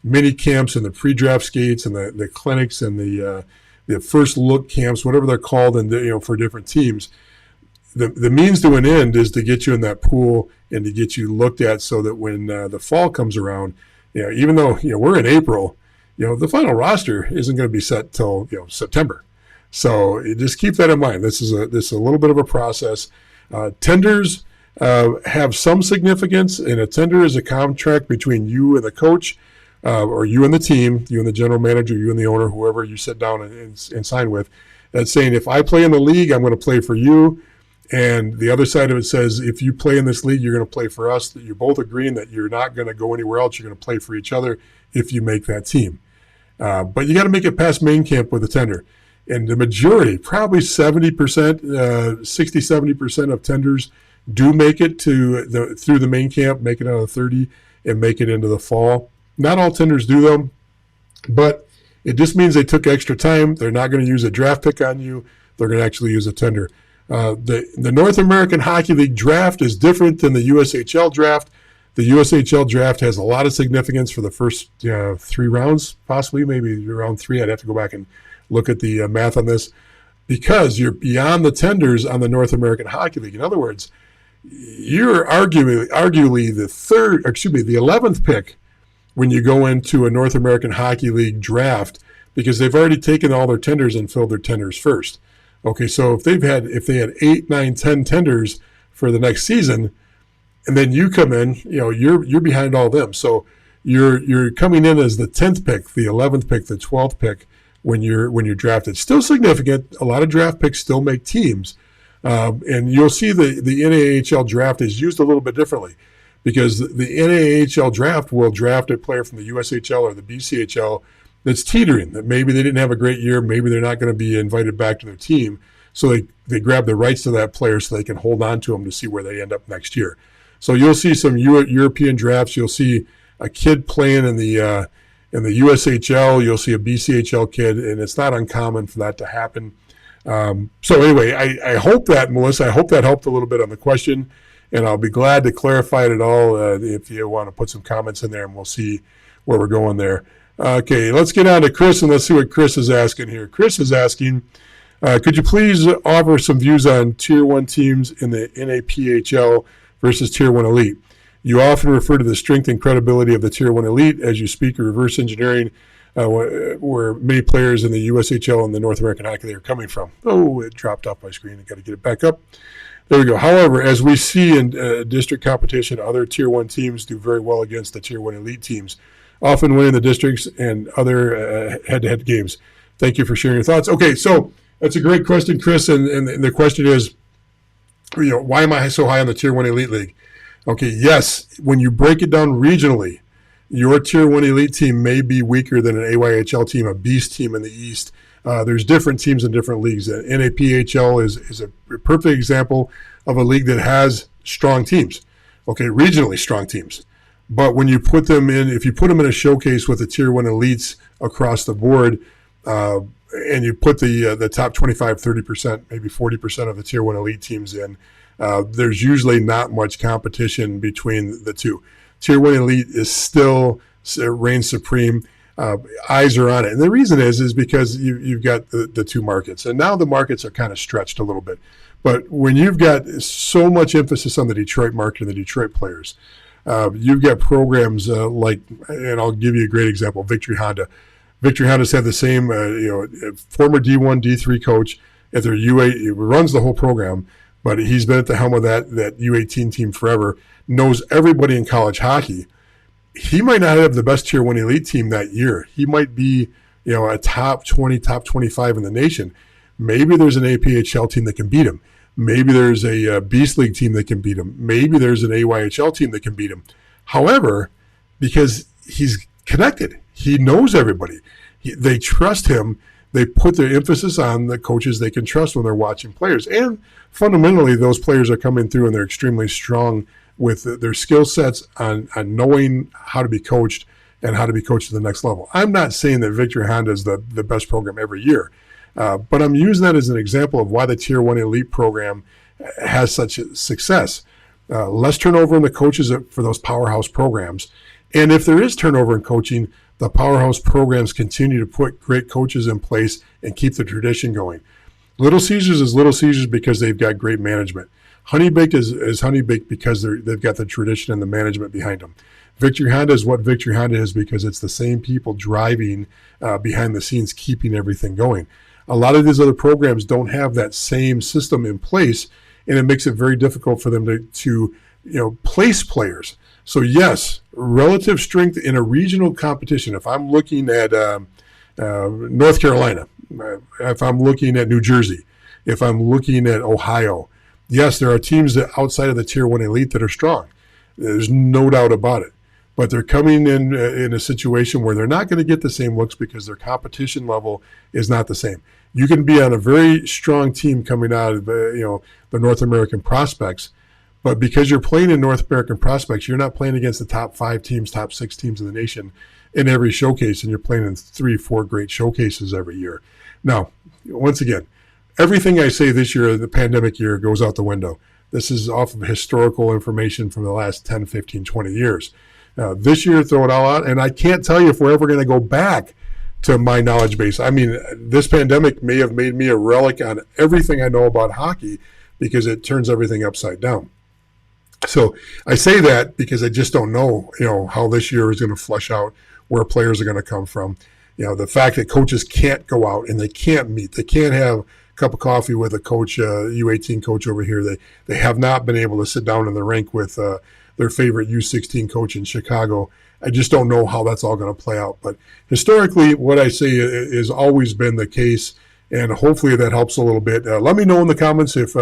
mini camps and the pre-draft skates and the clinics and the first look camps, whatever they're called, and for different teams, the means to an end is to get you in that pool and to get you looked at so that when the fall comes around, even though we're in April, the final roster isn't going to be set till September. So just keep that in mind. This is a little bit of a process. Tenders have some significance, and a tender is a contract between you and the coach, or you and the team, you and the general manager, you and the owner, whoever you sit down and sign with. That's saying if I play in the league, I'm going to play for you. And the other side of it says if you play in this league, you're going to play for us. That you're both agreeing that you're not going to go anywhere else. You're going to play for each other if you make that team. But you got to make it past main camp with a tender. And the majority, probably 70%, 60-70% of tenders do make it through the main camp, make it out of 30, and make it into the fall. Not all tenders do them, but it just means they took extra time. They're not going to use a draft pick on you. They're going to actually use a tender. The North American Hockey League draft is different than the USHL draft. The USHL draft has a lot of significance for the first 3 rounds, possibly, maybe round 3. I'd have to go back and look at the math on this, because you're beyond the tenders on the North American Hockey League. In other words, you're arguably the 11th pick when you go into a North American Hockey League draft, because they've already taken all their tenders and filled their tenders first. Okay, so if they had 8, 9, 10 tenders for the next season, and then you come in, you're behind all them. So you're coming in as the 10th pick, the 11th pick, the 12th pick when you're drafted. Still significant. A lot of draft picks still make teams, and you'll see the NAHL draft is used a little bit differently. because the NAHL draft will draft a player from the USHL or the BCHL that's teetering, that maybe they didn't have a great year, maybe they're not going to be invited back to their team. So they grab the rights to that player so they can hold on to him to see where they end up next year. So you'll see some European drafts. You'll see a kid playing in the USHL. You'll see a BCHL kid, and it's not uncommon for that to happen. So anyway, I hope that, Melissa, I hope that helped a little bit on the question, and I'll be glad to clarify it at all if you want to put some comments in there, and we'll see where we're going there. Okay, let's get on to Chris, and let's see what Chris is asking here. Chris is asking, could you please offer some views on Tier 1 teams in the NAPHL versus Tier 1 Elite? You often refer to the strength and credibility of the Tier 1 Elite as you speak of reverse engineering, where many players in the USHL and the North American Hockey League are coming from. Oh, it dropped off my screen. I've got to get it back up. There we go. However, as we see in district competition, other Tier 1 teams do very well against the Tier 1 Elite teams, often winning the districts and other head-to-head games. Thank you for sharing your thoughts. Okay, so that's a great question, Chris, and the question is, why am I so high on the Tier 1 Elite League? Okay, yes, when you break it down regionally, your Tier 1 Elite team may be weaker than an AYHL team, a Beast team in the East. There's different teams in different leagues. NAPHL is a perfect example of a league that has strong teams, okay, regionally strong teams. But when you put them in, if you put them in a showcase with the Tier 1 elites across the board, and you put the top 25, 30%, maybe 40% of the Tier 1 elite teams in, there's usually not much competition between the two. Tier 1 elite is still reigns supreme. Eyes are on it. And the reason is because you've got the two markets. And now the markets are kind of stretched a little bit. But when you've got so much emphasis on the Detroit market and the Detroit players, you've got programs like, and I'll give you a great example, Victory Honda. Victory Honda's had the same, former D1, D3 coach at their U8. He runs the whole program, but he's been at the helm of that U18 team forever, knows everybody in college hockey. He might not have the best Tier 1 elite team that year. He might be, a top 20, top 25 in the nation. Maybe there's an APHL team that can beat him. Maybe there's a Beast League team that can beat him. Maybe there's an AYHL team that can beat him. However, because he's connected, he knows everybody. They trust him. They put their emphasis on the coaches they can trust when they're watching players. And fundamentally, those players are coming through and they're extremely strong with their skill sets on knowing how to be coached and how to be coached to the next level. I'm not saying that Victory Honda is the best program every year, but I'm using that as an example of why the Tier 1 elite program has such success. Less turnover in the coaches for those powerhouse programs. And if there is turnover in coaching, the powerhouse programs continue to put great coaches in place and keep the tradition going. Little Caesars is Little Caesars because they've got great management. Honey Baked is Honey Baked because they've got the tradition and the management behind them. Victory Honda is what Victory Honda is because it's the same people driving behind the scenes, keeping everything going. A lot of these other programs don't have that same system in place, and it makes it very difficult for them to place players. So yes, relative strength in a regional competition. If I'm looking at North Carolina, if I'm looking at New Jersey, if I'm looking at Ohio, yes, there are teams that outside of the Tier 1 elite that are strong. There's no doubt about it. But they're coming in a situation where they're not going to get the same looks because their competition level is not the same. You can be on a very strong team coming out of the North American prospects, but because you're playing in North American prospects, you're not playing against the top 5 teams, top 6 teams in the nation in every showcase, and you're playing in 3-4 great showcases every year. Now, once again, everything I say this year, the pandemic year, goes out the window. This is off of historical information from the last 10, 15, 20 years. This year, throw it all out, and I can't tell you if we're ever going to go back to my knowledge base. I mean, this pandemic may have made me a relic on everything I know about hockey because it turns everything upside down. So I say that because I just don't know, how this year is going to flush out, where players are going to come from. The fact that coaches can't go out and they can't meet, they can't have a cup of coffee with a coach, U18 coach over here. They have not been able to sit down in the rink with their favorite U16 coach in Chicago. I just don't know how that's all going to play out. But historically, what I say has always been the case, and hopefully that helps a little bit. Let me know in the comments if,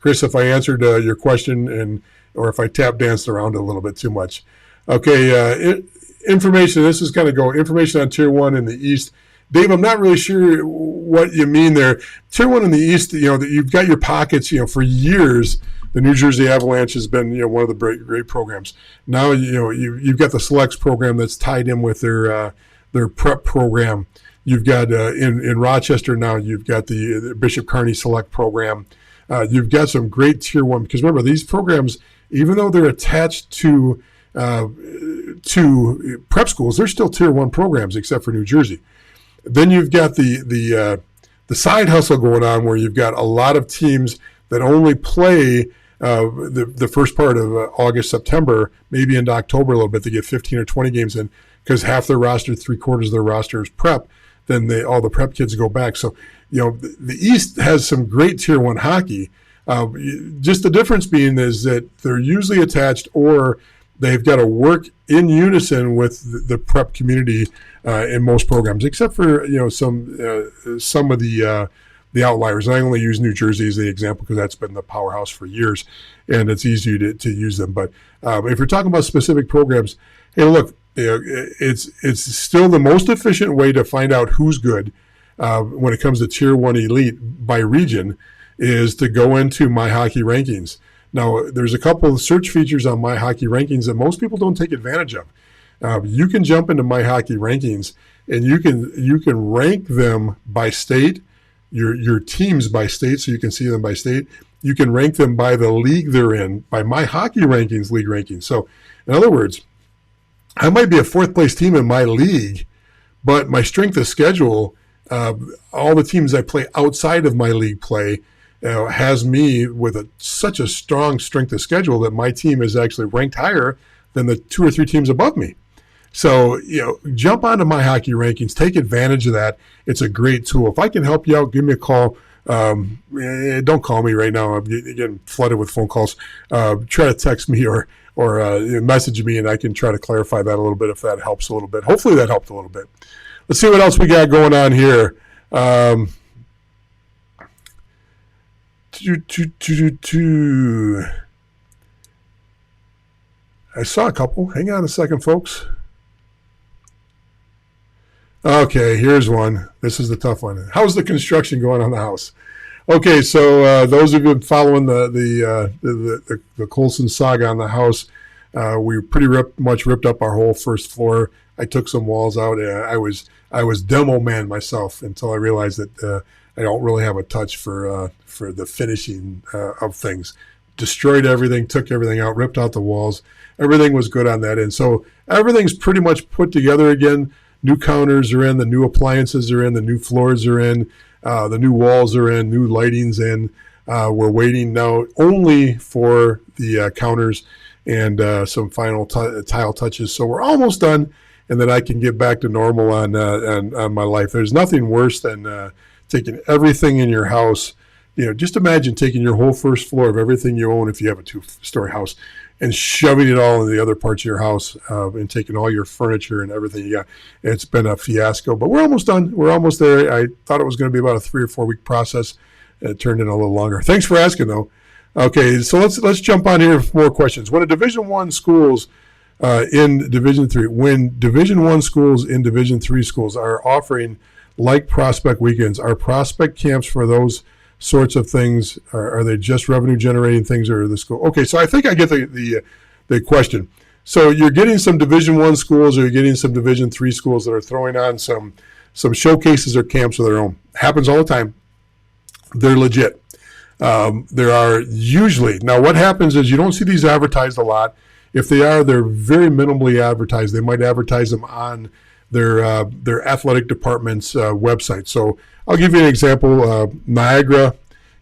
Chris, if I answered your question or if I tap danced around a little bit too much. Okay, information. This is kind of information on Tier 1 in the East. Dave, I'm not really sure what you mean there. Tier 1 in the East, you've got your pockets, for years. The New Jersey Avalanche has been, one of the great programs. Now, you've got the Selects program that's tied in with their prep program. You've got in Rochester now, you've got the Bishop Kearney Select program. You've got some great Tier 1, because remember, these programs, even though they're attached to prep schools, they're still Tier 1 programs, except for New Jersey. Then you've got the side hustle going on, where you've got a lot of teams that only play the first part of August, September, maybe into October a little bit. They get 15 or 20 games in, because half their roster, 3/4 of their roster is prep. Then all the prep kids go back. So, the East has some great Tier 1 hockey. Just the difference being is that they're usually attached, or they've got to work in unison with the prep community in most programs, except for some of the outliers. And I only use New Jersey as the example because that's been the powerhouse for years, and it's easy to use them. But if you're talking about specific programs, hey, look, it's still the most efficient way to find out who's good when it comes to Tier 1 elite by region is to go into My Hockey Rankings. Now, there's a couple of search features on My Hockey Rankings that most people don't take advantage of. You can jump into My Hockey Rankings, and you can rank them by state, your teams by state, so you can see them by state. You can rank them by the league they're in, by My Hockey Rankings league rankings. So, in other words, I might be a 4th place team in my league, but my strength of schedule, all the teams I play outside of my league play, has me with such a strong strength of schedule that my team is actually ranked higher than the 2 or 3 teams above me. So, jump onto My Hockey Rankings, take advantage of that. It's a great tool. If I can help you out, give me a call. Don't call me right now. I'm getting flooded with phone calls. Try to text me or message me, and I can try to clarify that a little bit if that helps a little bit. Hopefully that helped a little bit. Let's see what else we got going on here. I saw a couple. Hang on a second, folks. Okay, here's one. This is the tough one. How's the construction going on the house? Okay, so those of you following the Colson saga on the house, we pretty much ripped up our whole first floor. I took some walls out. I was demo man myself until I realized that I don't really have a touch for the finishing of things. Destroyed everything, took everything out, ripped out the walls. Everything was good on that end. So everything's pretty much put together again. New counters are in, the new appliances are in, the new floors are in, the new walls are in, new lighting's in. We're waiting now only for the counters and some final tile touches. So we're almost done, and then I can get back to normal on my life. There's nothing worse than taking everything in your house. Just imagine taking your whole first floor of everything you own, if you have a 2-story house, and shoving it all in the other parts of your house and taking all your furniture and everything you got. It's been a fiasco, but we're almost done. We're almost there. I thought it was going to be about a 3 or 4 week process. It turned in a little longer. Thanks for asking, though. Okay, so let's jump on here for more questions. When Division I schools in Division III, when Division I schools in Division III schools are offering like prospect weekends, are prospect camps for those sorts of things? Are they just revenue generating things, or the school? Okay, so I think I get the question. So you're getting some Division I schools, or you're getting some Division III schools that are throwing on some showcases or camps of their own. Happens all the time. They're legit. There are usually, now what happens is you don't see these advertised a lot. If they are, they're very minimally advertised. They might advertise them on their athletic department's website. So I'll give you an example. Niagara,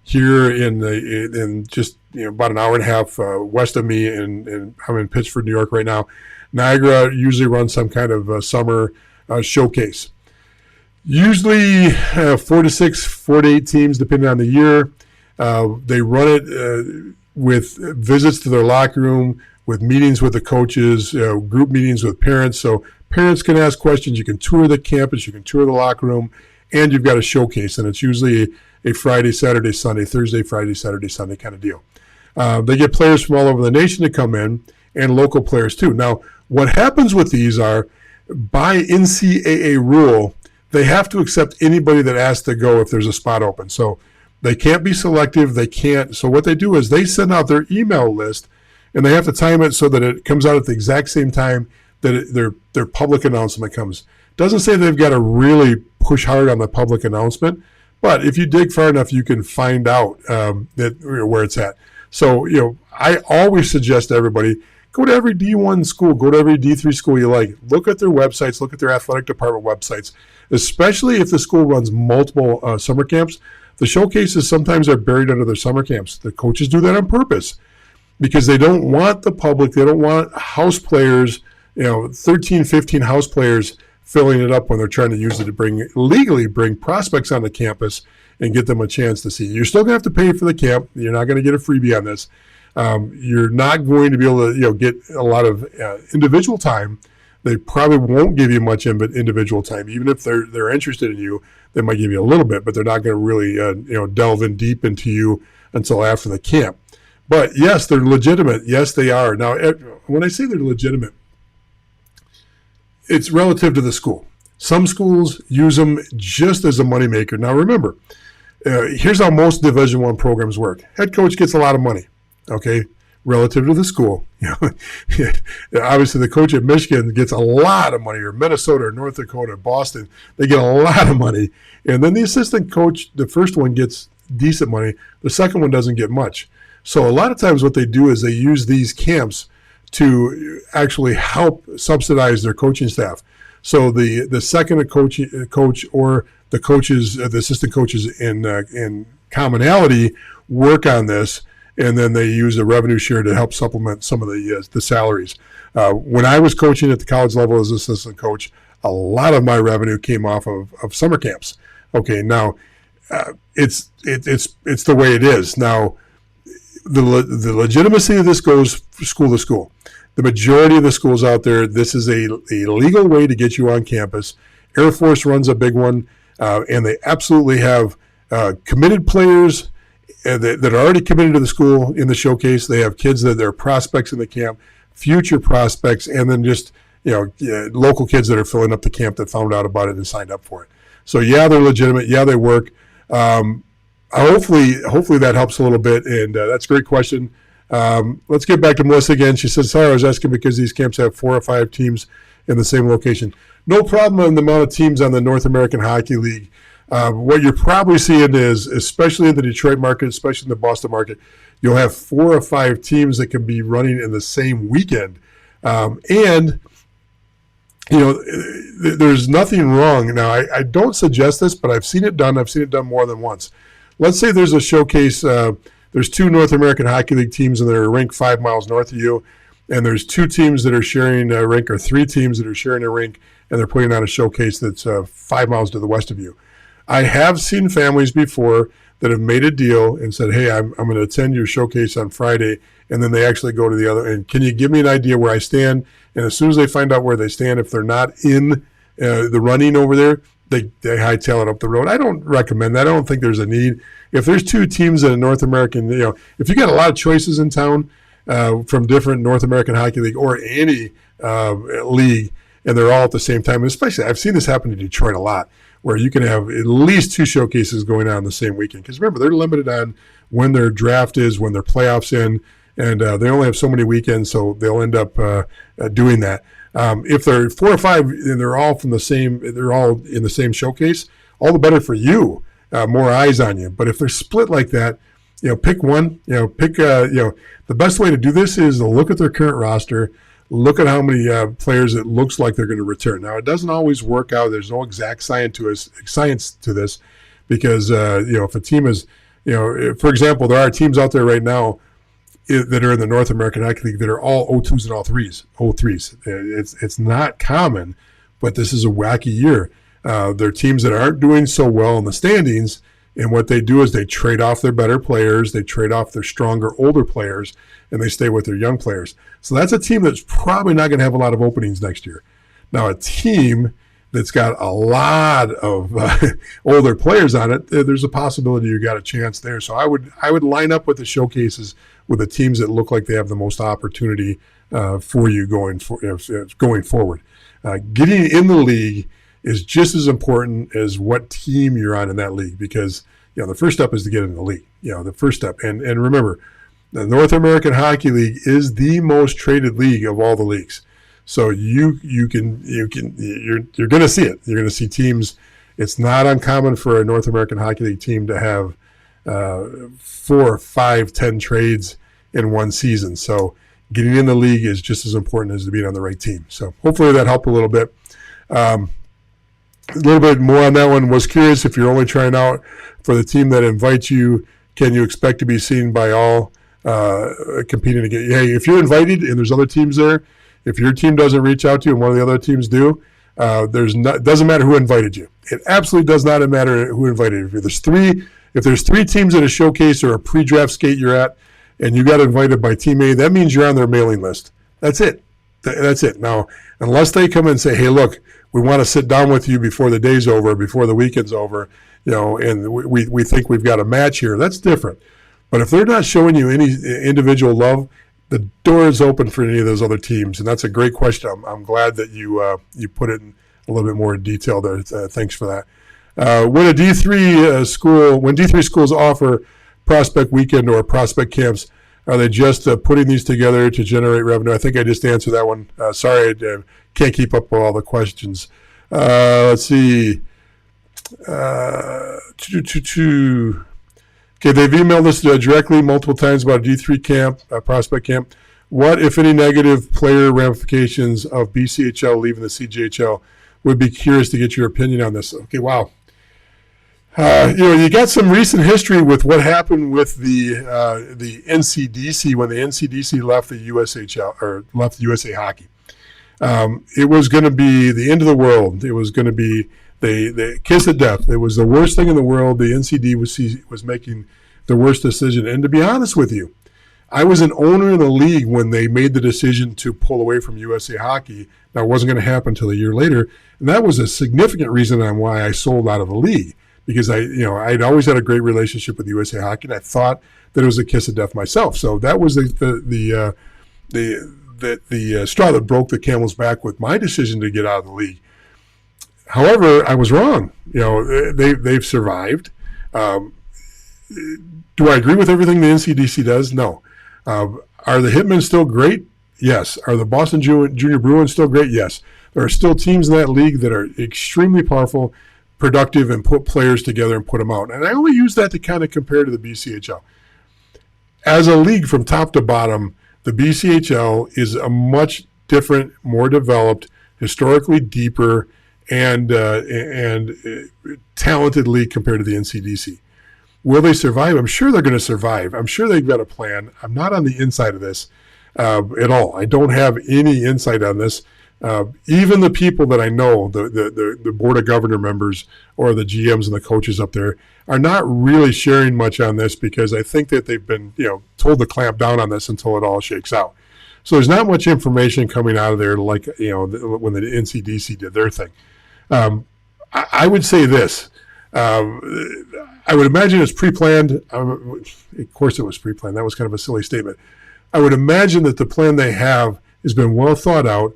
here in just about an hour and a half west of me, and I'm in Pittsford, New York right now. Niagara usually runs some kind of summer showcase. Usually 4 to 8 teams, depending on the year. They run it with visits to their locker room, with meetings with the coaches, group meetings with parents. So parents can ask questions. You can tour the campus. You can tour the locker room. And you've got a showcase. And it's usually a Friday, Saturday, Sunday, Thursday, Friday, Saturday, Sunday kind of deal. They get players from all over the nation to come in, and local players too. Now, what happens with these are, by NCAA rule, they have to accept anybody that asks to go if there's a spot open. So they can't be selective. They can't. So what they do is they send out their email list, and they have to time it so that it comes out at the exact same time that their public announcement comes. Doesn't say they've got to really push hard on the public announcement, but if you dig far enough, you can find out where it's at. So, I always suggest to everybody, go to every D1 school, go to every D3 school you like. Look at their websites, look at their athletic department websites, especially if the school runs multiple summer camps. The showcases sometimes are buried under their summer camps. The coaches do that on purpose because they don't want the public, they don't want house players, 13, 15 house players filling it up when they're trying to use it to legally bring prospects onto campus and get them a chance to see. You're still going to have to pay for the camp. You're not going to get a freebie on this. You're not going to be able to get a lot of individual time. They probably won't give you much individual time. Even if they're interested in you, they might give you a little bit, but they're not going to really delve in deep into you until after the camp. But yes, they're legitimate. Yes, they are. Now, when I say they're legitimate, it's relative to the school. Some schools use them just as a moneymaker. Now, remember, here's how most Division I programs work. Head coach gets a lot of money, okay, relative to the school. Obviously, the coach at Michigan gets a lot of money, or Minnesota, or North Dakota, or Boston. They get a lot of money. And then the assistant coach, the first one gets decent money. The second one doesn't get much. So a lot of times what they do is they use these camps to actually help subsidize their coaching staff. So the second coach or the coaches, the assistant coaches in commonality work on this, and then they use a revenue share to help supplement some of the salaries. When I was coaching at the college level as assistant coach, a lot of my revenue came off of summer camps. Okay, now it's the way it is. Now the legitimacy of this goes school to school. The majority of the schools out there, this is a legal way to get you on campus. Air Force runs a big one, and they absolutely have committed players that are already committed to the school in the showcase. They have kids that are prospects in the camp, future prospects, and then just local kids that are filling up the camp that found out about it and signed up for it. So yeah, they're legitimate. Yeah, they work. Hopefully that helps a little bit, and that's a great question. Let's get back to Melissa again. She said, sorry, I was asking because these camps have 4 or 5 teams in the same location. No problem on the amount of teams on the North American Hockey League. What you're probably seeing is, especially in the Detroit market, especially in the Boston market, you'll have 4 or 5 teams that can be running in the same weekend. And there's nothing wrong. Now, I don't suggest this, but I've seen it done. I've seen it done more than once. Let's say there's a showcase. There's 2 North American Hockey League teams, and they're ranked 5 miles north of you. And there's 2 teams that are sharing a rink, or 3 teams that are sharing a rink, and they're putting on a showcase that's 5 miles to the west of you. I have seen families before that have made a deal and said, hey, I'm going to attend your showcase on Friday, and then they actually go to the other. And can you give me an idea where I stand? And as soon as they find out where they stand, if they're not in the running over there, they hightail it up the road. I don't recommend that. I don't think there's a need. If there's 2 teams in a North American, if you got a lot of choices in town from different North American Hockey League or any league, and they're all at the same time, and especially I've seen this happen in Detroit a lot, where you can have at least 2 showcases going on the same weekend. Because remember, they're limited on when their draft is, when their playoffs in, and they only have so many weekends, so they'll end up doing that. If they're 4 or 5 and they're all in the same showcase, all the better for you. More eyes on you. But if they're split like that, pick one. The best way to do this is to look at their current roster, look at how many players it looks like they're going to return. Now, it doesn't always work out. There's no exact science to this, because if a team is, for example, there are teams out there right now that are in the North American Hockey League that are all O2s and all O3s. It's not common, but this is a wacky year. There are teams that aren't doing so well in the standings, and what they do is they trade off their better players, they trade off their stronger, older players, and they stay with their young players. So that's a team that's probably not going to have a lot of openings next year. Now, a team that's got a lot of older players on it, there's a possibility you got a chance there. So I would line up with the showcases with the teams that look like they have the most opportunity for you going forward. Getting in the league is just as important as what team you're on in that league, because the first step is to get in the league. The first step, and remember, the North American Hockey League is the most traded league of all the leagues. So you're going to see it. You're going to see teams. It's not uncommon for a North American Hockey League team to have 4, 5, 10 trades in one season. So getting in the league is just as important as being on the right team. So hopefully that helped a little bit. A little bit more on that one. Was curious if you're only trying out for the team that invites you, can you expect to be seen by all competing against? Hey, if you're invited and there's other teams there, if your team doesn't reach out to you and one of the other teams do, doesn't matter who invited you. It absolutely does not matter who invited you. If there's three teams at a showcase or a pre-draft skate you're at, and you got invited by Team A, that means you're on their mailing list. That's it. That's it. Now, unless they come and say, hey, look, we want to sit down with you before the day's over, before the weekend's over, and we think we've got a match here, that's different. But if they're not showing you any individual love, the door is open for any of those other teams, and that's a great question. I'm glad that you put it in a little bit more detail there. Thanks for that. When D3 schools offer prospect weekend or prospect camps, are they just putting these together to generate revenue? I think I just answered that one. Sorry, I can't keep up with all the questions. Let's see. Okay, they've emailed us directly multiple times about a D3 camp, prospect camp. What, if any, negative player ramifications of BCHL leaving the CJHL? Would be curious to get your opinion on this. Okay, wow. You got some recent history with what happened with the NCDC when the NCDC left the USHL or left USA Hockey. It was going to be the end of the world. It was going to be the kiss of death. It was the worst thing in the world. The NCD was making the worst decision. And to be honest with you, I was an owner in the league when they made the decision to pull away from USA Hockey. That wasn't going to happen until a year later, and that was a significant reason on why I sold out of the league, because I'd always had a great relationship with USA Hockey, and I thought that it was a kiss of death myself. So that was the straw that broke the camel's back with my decision to get out of the league. However, I was wrong. They've survived. Do I agree with everything the NCDC does? No. Are the Hitmen still great? Yes. Are the Boston Junior Bruins still great? Yes. There are still teams in that league that are extremely powerful, productive, and put players together and put them out. And I only use that to kind of compare to the BCHL. As a league from top to bottom, the BCHL is a much different, more developed, historically deeper, and talented league compared to the NCDC. Will they survive? I'm sure they're going to survive. I'm sure they've got a plan. I'm not on the inside of this at all. I don't have any insight on this. Even the people that I know, the board of governor members or the GMs and the coaches up there, are not really sharing much on this, because I think that they've been told to clamp down on this until it all shakes out. So there's not much information coming out of there like when the NCDC did their thing. I would say this. I would imagine it's pre-planned. Of course it was pre-planned. That was kind of a silly statement. I would imagine that the plan they have has been well thought out,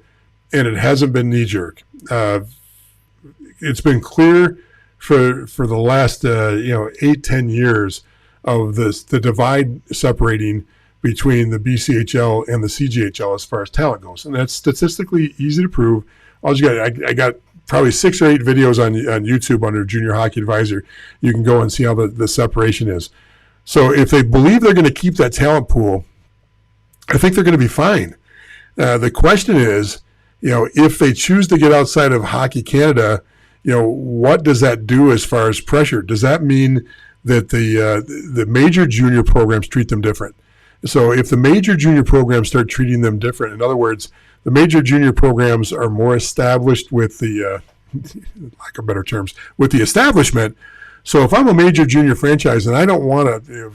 and it hasn't been knee-jerk. It's been clear for the last 8-10 years of the divide separating between the BCHL and the CJHL as far as talent goes, and that's statistically easy to prove. I got probably 6 or 8 videos on YouTube under Junior Hockey Advisor. You can go and see how the separation is. So if they believe they're going to keep that talent pool, I think they're going to be fine. The question is, if they choose to get outside of Hockey Canada, what does that do as far as pressure? Does that mean that the major junior programs treat them different? So if the major junior programs start treating them different, in other words, the major junior programs are more established with the, lack of better terms, with the establishment. So if I'm a major junior franchise and I don't want to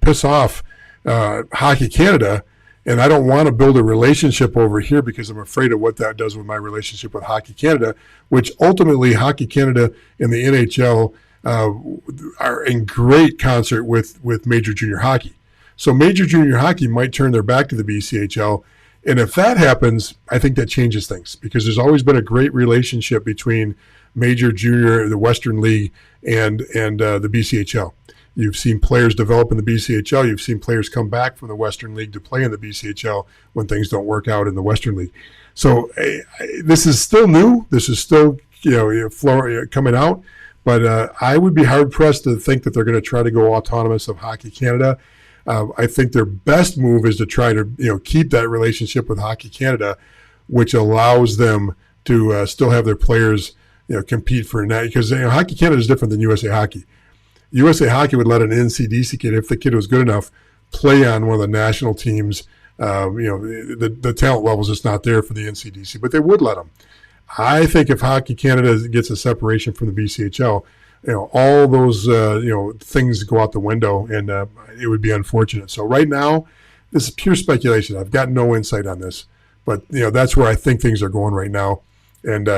piss off Hockey Canada, and I don't want to build a relationship over here because I'm afraid of what that does with my relationship with Hockey Canada, which ultimately Hockey Canada and the NHL are in great concert with major junior hockey. So major junior hockey might turn their back to the BCHL. And if that happens, I think that changes things, because there's always been a great relationship between major, junior, the Western League, and the BCHL. You've seen players develop in the BCHL. You've seen players come back from the Western League to play in the BCHL when things don't work out in the Western League. So this is still new. This is still coming out. But I would be hard-pressed to think that they're going to try to go autonomous of Hockey Canada. I think their best move is to try to keep that relationship with Hockey Canada, which allows them to still have their players compete for that. Because Hockey Canada is different than USA Hockey. USA Hockey would let an NCDC kid, if the kid was good enough, play on one of the national teams. The talent level is just not there for the NCDC, but they would let them. I think if Hockey Canada gets a separation from the BCHL, all those things go out the window, and it would be unfortunate. So right now, this is pure speculation. I've got no insight on this, but that's where I think things are going right now, and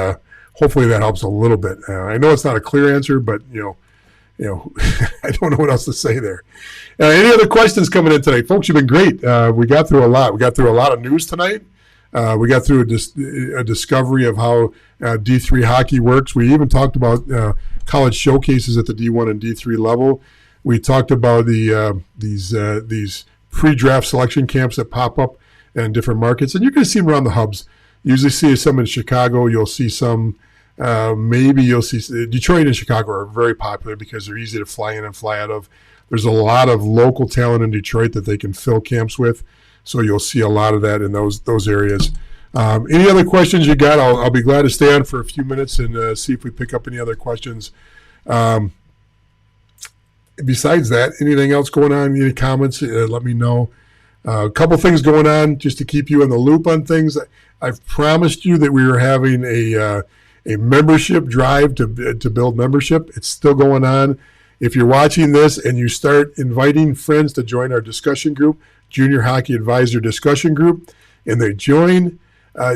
hopefully that helps a little bit. I know it's not a clear answer, but I don't know what else to say there. Any other questions coming in tonight? Folks, you've been great. We got through a lot. We got through a lot of news tonight. We got through a discovery of how D3 hockey works. We even talked about college showcases at the D1 and D3 level. We talked about these pre-draft selection camps that pop up in different markets, and you're going to see them around the hubs. You usually see some in Chicago. You'll see some. Maybe you'll see Detroit and Chicago are very popular because they're easy to fly in and fly out of. There's a lot of local talent in Detroit that they can fill camps with, so you'll see a lot of that in those areas. Any other questions you got? I'll be glad to stay on for a few minutes and see if we pick up any other questions. Besides that, anything else going on? Any comments? Let me know. A couple things going on just to keep you in the loop on things. I've promised you that we were having a membership drive to build membership. It's still going on. If you're watching this and you start inviting friends to join our discussion group, Junior Hockey Advisor Discussion Group, and they join,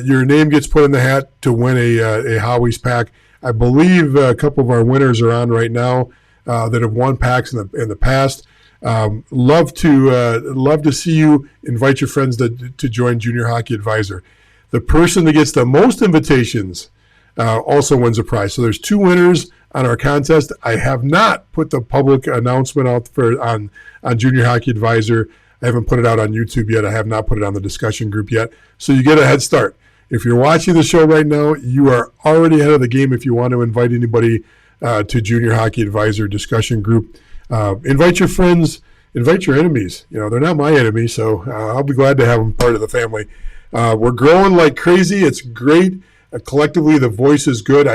your name gets put in the hat to win a Howie's pack. I believe a couple of our winners are on right now that have won packs in the past. Love to see you invite your friends to join Junior Hockey Advisor. The person that gets the most invitations also wins a prize. So there's 2 winners on our contest. I have not put the public announcement out on Junior Hockey Advisor. I haven't put it out on YouTube yet. I have not put it on the discussion group yet. So you get a head start. If you're watching the show right now, you are already ahead of the game if you want to invite anybody to Junior Hockey Advisor Discussion Group. Invite your friends, invite your enemies. They're not my enemies, so I'll be glad to have them part of the family. We're growing like crazy. It's great. Collectively, the voice is good.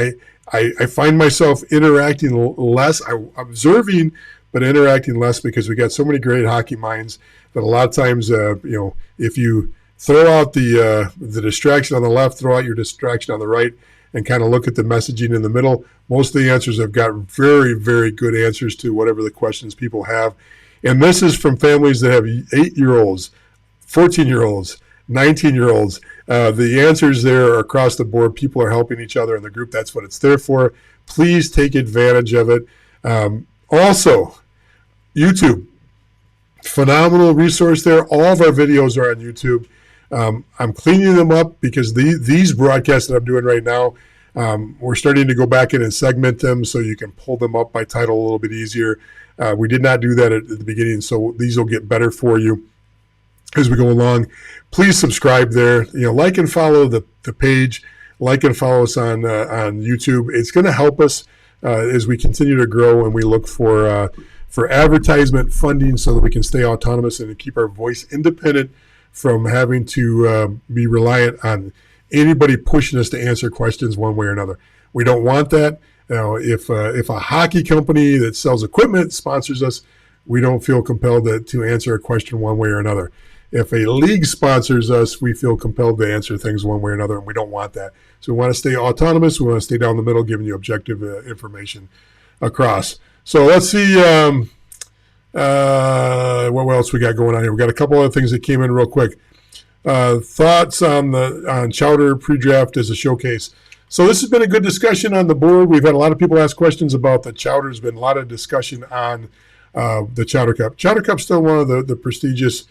I find myself interacting less. I'm observing, but interacting less because we got so many great hockey minds that a lot of times, if you throw out the distraction on the left, throw out your distraction on the right, and kind of look at the messaging in the middle, most of the answers have got very, very good answers to whatever the questions people have. And this is from families that have 8-year-olds, 14-year-olds, 19-year-olds. The answers there are across the board. People are helping each other in the group. That's what it's there for. Please take advantage of it. Also, YouTube, phenomenal resource there. All of our videos are on YouTube. I'm cleaning them up because these broadcasts that I'm doing right now, we're starting to go back in and segment them so you can pull them up by title a little bit easier. We did not do that at the beginning, so these will get better for you as we go along. Please subscribe there. Like and follow the page. Like and follow us on YouTube. It's going to help us as we continue to grow and we look for advertisement funding so that we can stay autonomous and keep our voice independent from having to be reliant on anybody pushing us to answer questions one way or another. We don't want that. If a hockey company that sells equipment sponsors us, we don't feel compelled to answer a question one way or another. If a league sponsors us, we feel compelled to answer things one way or another, and we don't want that. So we want to stay autonomous. We want to stay down the middle, giving you objective information across. So let's see what else we got going on here. We got a couple other things that came in real quick. Thoughts on Chowder pre-draft as a showcase. So this has been a good discussion on the board. We've had a lot of people ask questions about the Chowder. There's been a lot of discussion on the Chowder Cup. Chowder Cup's still one of the prestigious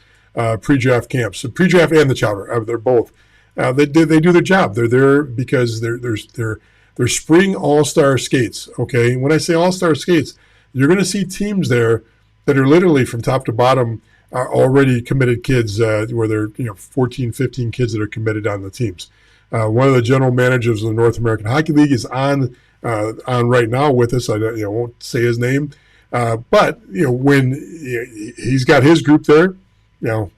pre-draft camps. The pre-draft and the Chowder, they're both. They do their job. They're there because they're spring all-star skates. Okay, when I say all-star skates, you're going to see teams there that are literally from top to bottom are already committed kids, where they're 14, 15 kids that are committed on the teams. One of the general managers of the North American Hockey League is on right now with us. I won't say his name, but when he's got his group there,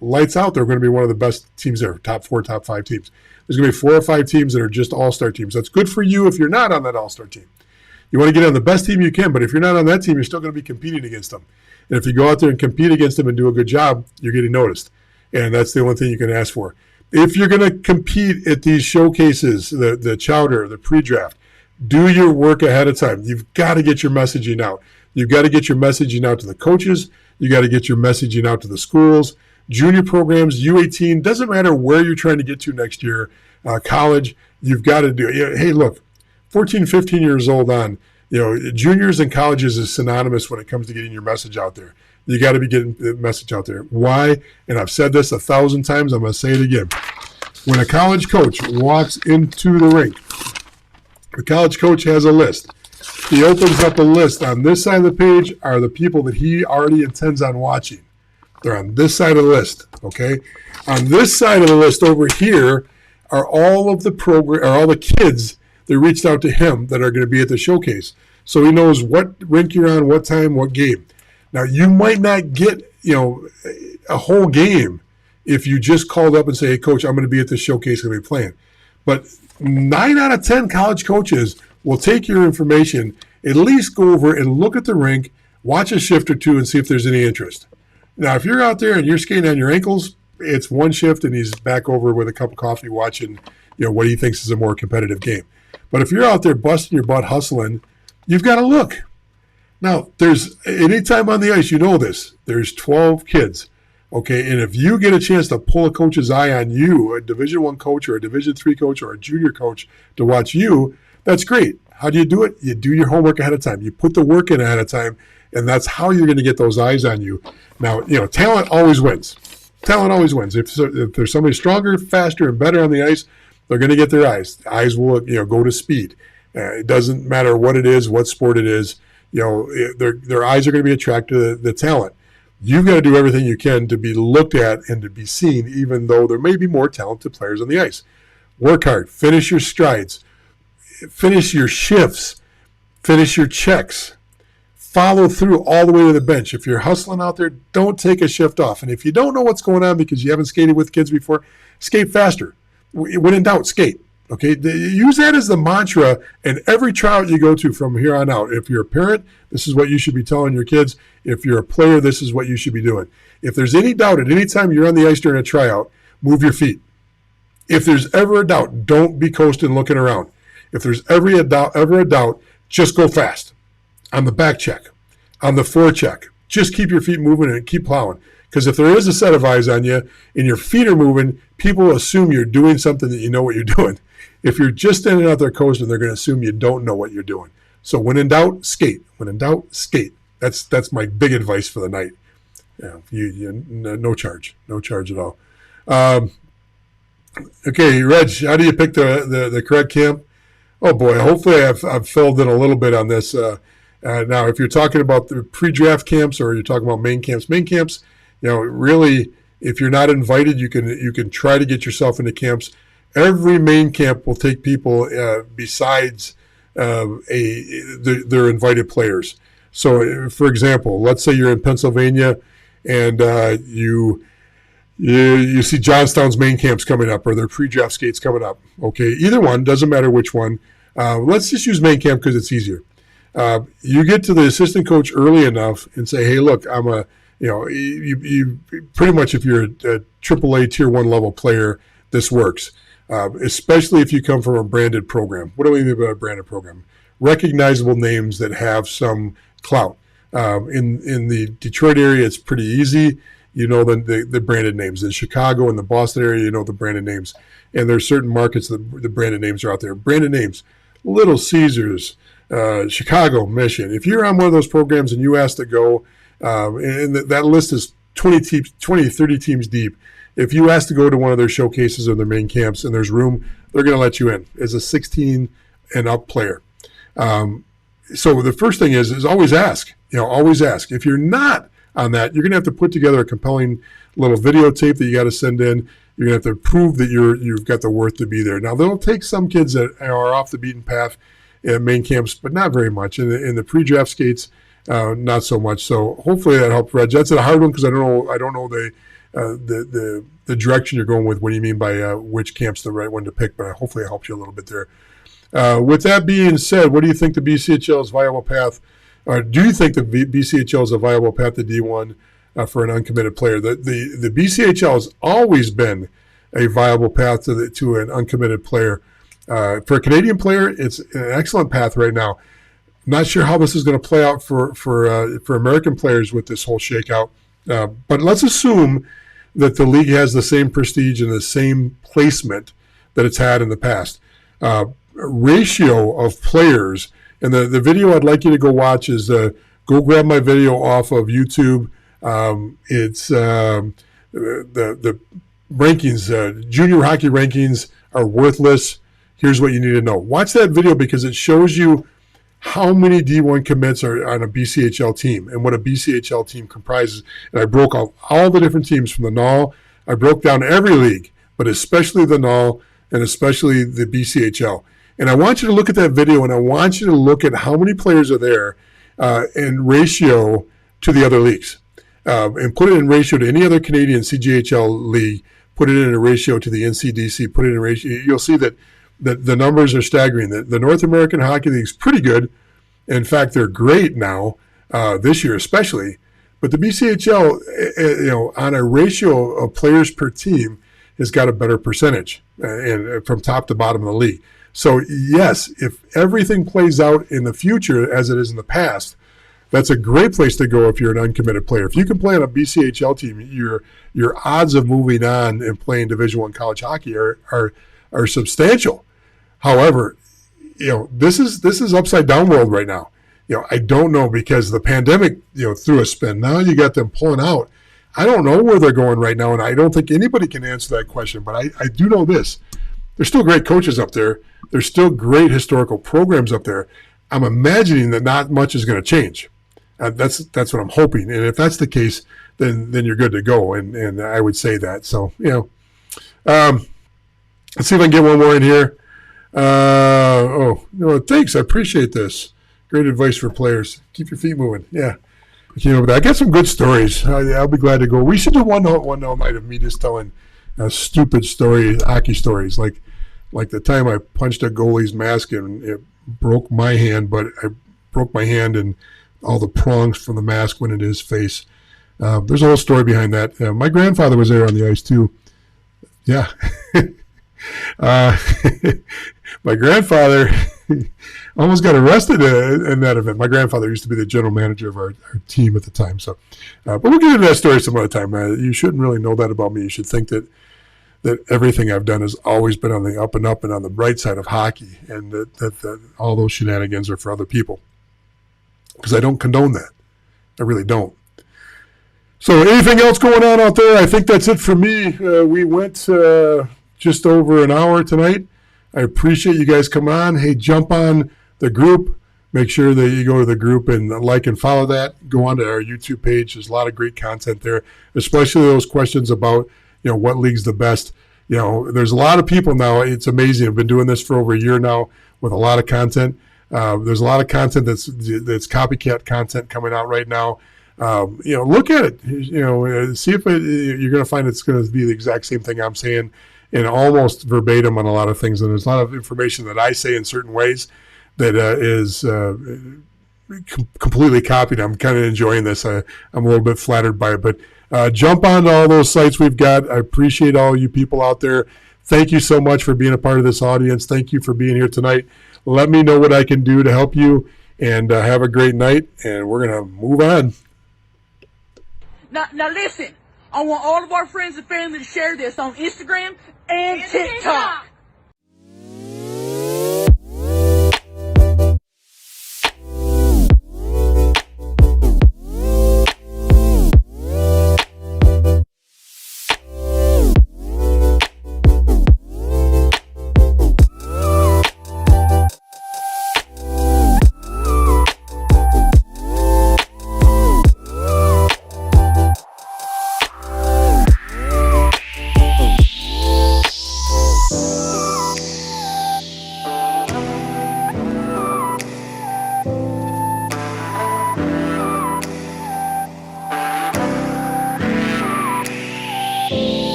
lights out. They're going to be one of the best teams there, top 4, top 5 teams. There's going to be 4 or 5 teams that are just all-star teams. That's good for you if you're not on that all-star team. You want to get on the best team you can, but if you're not on that team, you're still going to be competing against them. And if you go out there and compete against them and do a good job, you're getting noticed. And that's the only thing you can ask for. If you're going to compete at these showcases, the Chowder, the pre-draft, do your work ahead of time. You've got to get your messaging out. You've got to get your messaging out to the coaches. You got to get your messaging out to the schools, junior programs, U18. Doesn't matter where you're trying to get to next year, college. You've got to do it. Hey, look, 14, 15 years old on, juniors and colleges is synonymous when it comes to getting your message out there. You got to be getting the message out there. Why? And I've said this 1,000 times. I'm going to say it again. When a college coach walks into the rink, the college coach has a list. He opens up a list. On this side of the page are the people that he already intends on watching. They're on this side of the list, okay? On this side of the list over here are all of the all the kids that reached out to him that are going to be at the showcase. So he knows what rink you're on, what time, what game. Now, you might not get, a whole game if you just called up and say, hey, coach, I'm going to be at this showcase and be playing. But 9 out of 10 college coaches will take your information, at least go over and look at the rink, watch a shift or two and see if there's any interest. Now, if you're out there and you're skating on your ankles, it's one shift and he's back over with a cup of coffee watching, what he thinks is a more competitive game. But if you're out there busting your butt hustling, you've got to look. Now, there's anytime on the ice, this, there's 12 kids, okay? And if you get a chance to pull a coach's eye on you, a Division I coach or a Division III coach or a junior coach to watch you, that's great. How do you do it? You do your homework ahead of time. You put the work in ahead of time, and that's how you're going to get those eyes on you. Now, talent always wins. Talent always wins. If there's somebody stronger, faster, and better on the ice, they're going to get their eyes. The eyes will, go to speed. It doesn't matter what it is, what sport it is. Their eyes are going to be attracted to the talent. You've got to do everything you can to be looked at and to be seen, even though there may be more talented players on the ice. Work hard. Finish your strides. Finish your shifts. Finish your checks. Follow through all the way to the bench. If you're hustling out there, don't take a shift off. And if you don't know what's going on because you haven't skated with kids before, skate faster. When in doubt, skate. Okay, use that as the mantra in every tryout you go to from here on out. If you're a parent, this is what you should be telling your kids. If you're a player, this is what you should be doing. If there's any doubt at any time you're on the ice during a tryout, move your feet. If there's ever a doubt, don't be coasting looking around. If there's ever a doubt, just go fast. On the back check, on the forecheck, just keep your feet moving and keep plowing. Because if there is a set of eyes on you and your feet are moving, people will assume you're doing something that you know what you're doing. If you're just standing out there coasting, they're going to assume you don't know what you're doing. So when in doubt, skate. When in doubt, skate. That's my big advice for the night. No charge at all. Okay, Reg, how do you pick the correct camp? Oh boy, hopefully I've filled in a little bit on this. Now, if you're talking about the pre-draft camps or you're talking about main camps, really, if you're not invited, you can try to get yourself into camps. Every main camp will take people besides their invited players. So, for example, let's say you're in Pennsylvania and you see Johnstown's main camps coming up or their pre-draft skates coming up. Okay, either one, doesn't matter which one. Let's just use main camp because it's easier. You get to the assistant coach early enough and say, hey, look, I'm you pretty much if you're a AAA Tier 1 level player, this works. Especially if you come from a branded program. What do we mean by a branded program? Recognizable names that have some clout. In the Detroit area, it's pretty easy. The branded names. In Chicago and the Boston area, the branded names. And there's certain markets that the branded names are out there. Branded names, Little Caesars, Chicago Mission. If you're on one of those programs and you ask to go, And that list is 20 to 30 teams deep. If you ask to go to one of their showcases or their main camps and there's room, they're going to let you in as a 16 and up player. So the first thing is always ask. Always ask. If you're not on that, you're going to have to put together a compelling little videotape that you got to send in. You're going to have to prove that you've got the worth to be there. Now, they'll take some kids that are off the beaten path at main camps, but not very much. In the pre-draft skates, not so much. So hopefully that helped, Reg. That's a hard one because I don't know the direction you're going with. What do you mean by which camp's the right one to pick? But hopefully it helps you a little bit there. With that being said, what do you think the BCHL's viable path? Do you think the BCHL is a viable path to D1 for an uncommitted player? The BCHL has always been a viable path to an uncommitted player. For a Canadian player, it's an excellent path right now. Not sure how this is going to play out for American players with this whole shakeout. But let's assume that the league has the same prestige and the same placement that it's had in the past. Ratio of players, and the video I'd like you to go watch is go grab my video off of YouTube. It's the rankings, junior hockey rankings are worthless. Here's what you need to know. Watch that video because it shows you how many D1 commits are on a BCHL team and what a BCHL team comprises. And I broke out all the different teams from the NAHL. I broke down every league, but especially the NAHL and especially the BCHL. And I want you to look at that video, and I want you to look at how many players are there in ratio to the other leagues. And put it in ratio to any other Canadian CJHL league. Put it in a ratio to the NCDC. Put it in a ratio. You'll see that the numbers are staggering. The North American Hockey League is pretty good. In fact, they're great now, this year especially. But the BCHL, on a ratio of players per team, has got a better percentage and from top to bottom of the league. So, yes, if everything plays out in the future as it is in the past, that's a great place to go if you're an uncommitted player. If you can play on a BCHL team, your odds of moving on and playing Division I college hockey are substantial. However, this is upside down world right now. I don't know because the pandemic, threw a spin. Now you got them pulling out. I don't know where they're going right now, and I don't think anybody can answer that question. But I do know this. There's still great coaches up there. There's still great historical programs up there. I'm imagining that not much is going to change. That's what I'm hoping. And if that's the case, then you're good to go. And I would say that. So, let's see if I can get one more in here. Thanks. I appreciate this. Great advice for players. Keep your feet moving. Yeah. I got some good stories. I'll be glad to go. We should do one night of me just telling stupid hockey stories, like the time I punched a goalie's mask and it broke my hand, but I broke my hand and all the prongs from the mask went into his face. There's a whole story behind that. My grandfather was there on the ice too. Yeah. My grandfather almost got arrested in that event. My grandfather used to be the general manager of our team at the time. So, but we'll get into that story some other time. You shouldn't really know that about me. You should think that everything I've done has always been on the up and up and on the bright side of hockey, and that all those shenanigans are for other people. Because I don't condone that. I really don't. So anything else going on out there? I think that's it for me. We went just over an hour tonight. I appreciate you guys coming on. Hey, jump on the group. Make sure that you go to the group and like and follow that. Go on to our YouTube page. There's a lot of great content there, especially those questions about, what league's the best. There's a lot of people now. It's amazing. I've been doing this for over a year now with a lot of content. There's a lot of content that's copycat content coming out right now. Look at it. See if you're going to find it's going to be the exact same thing I'm saying, and almost verbatim on a lot of things. And there's a lot of information that I say in certain ways that is completely copied. I'm kind of enjoying this. I'm a little bit flattered by it, but jump on to all those sites we've got. I appreciate all you people out there. Thank you so much for being a part of this audience. Thank you for being here tonight. Let me know what I can do to help you, and have a great night, and we're going to move on. Now listen, I want all of our friends and family to share this on Instagram and TikTok.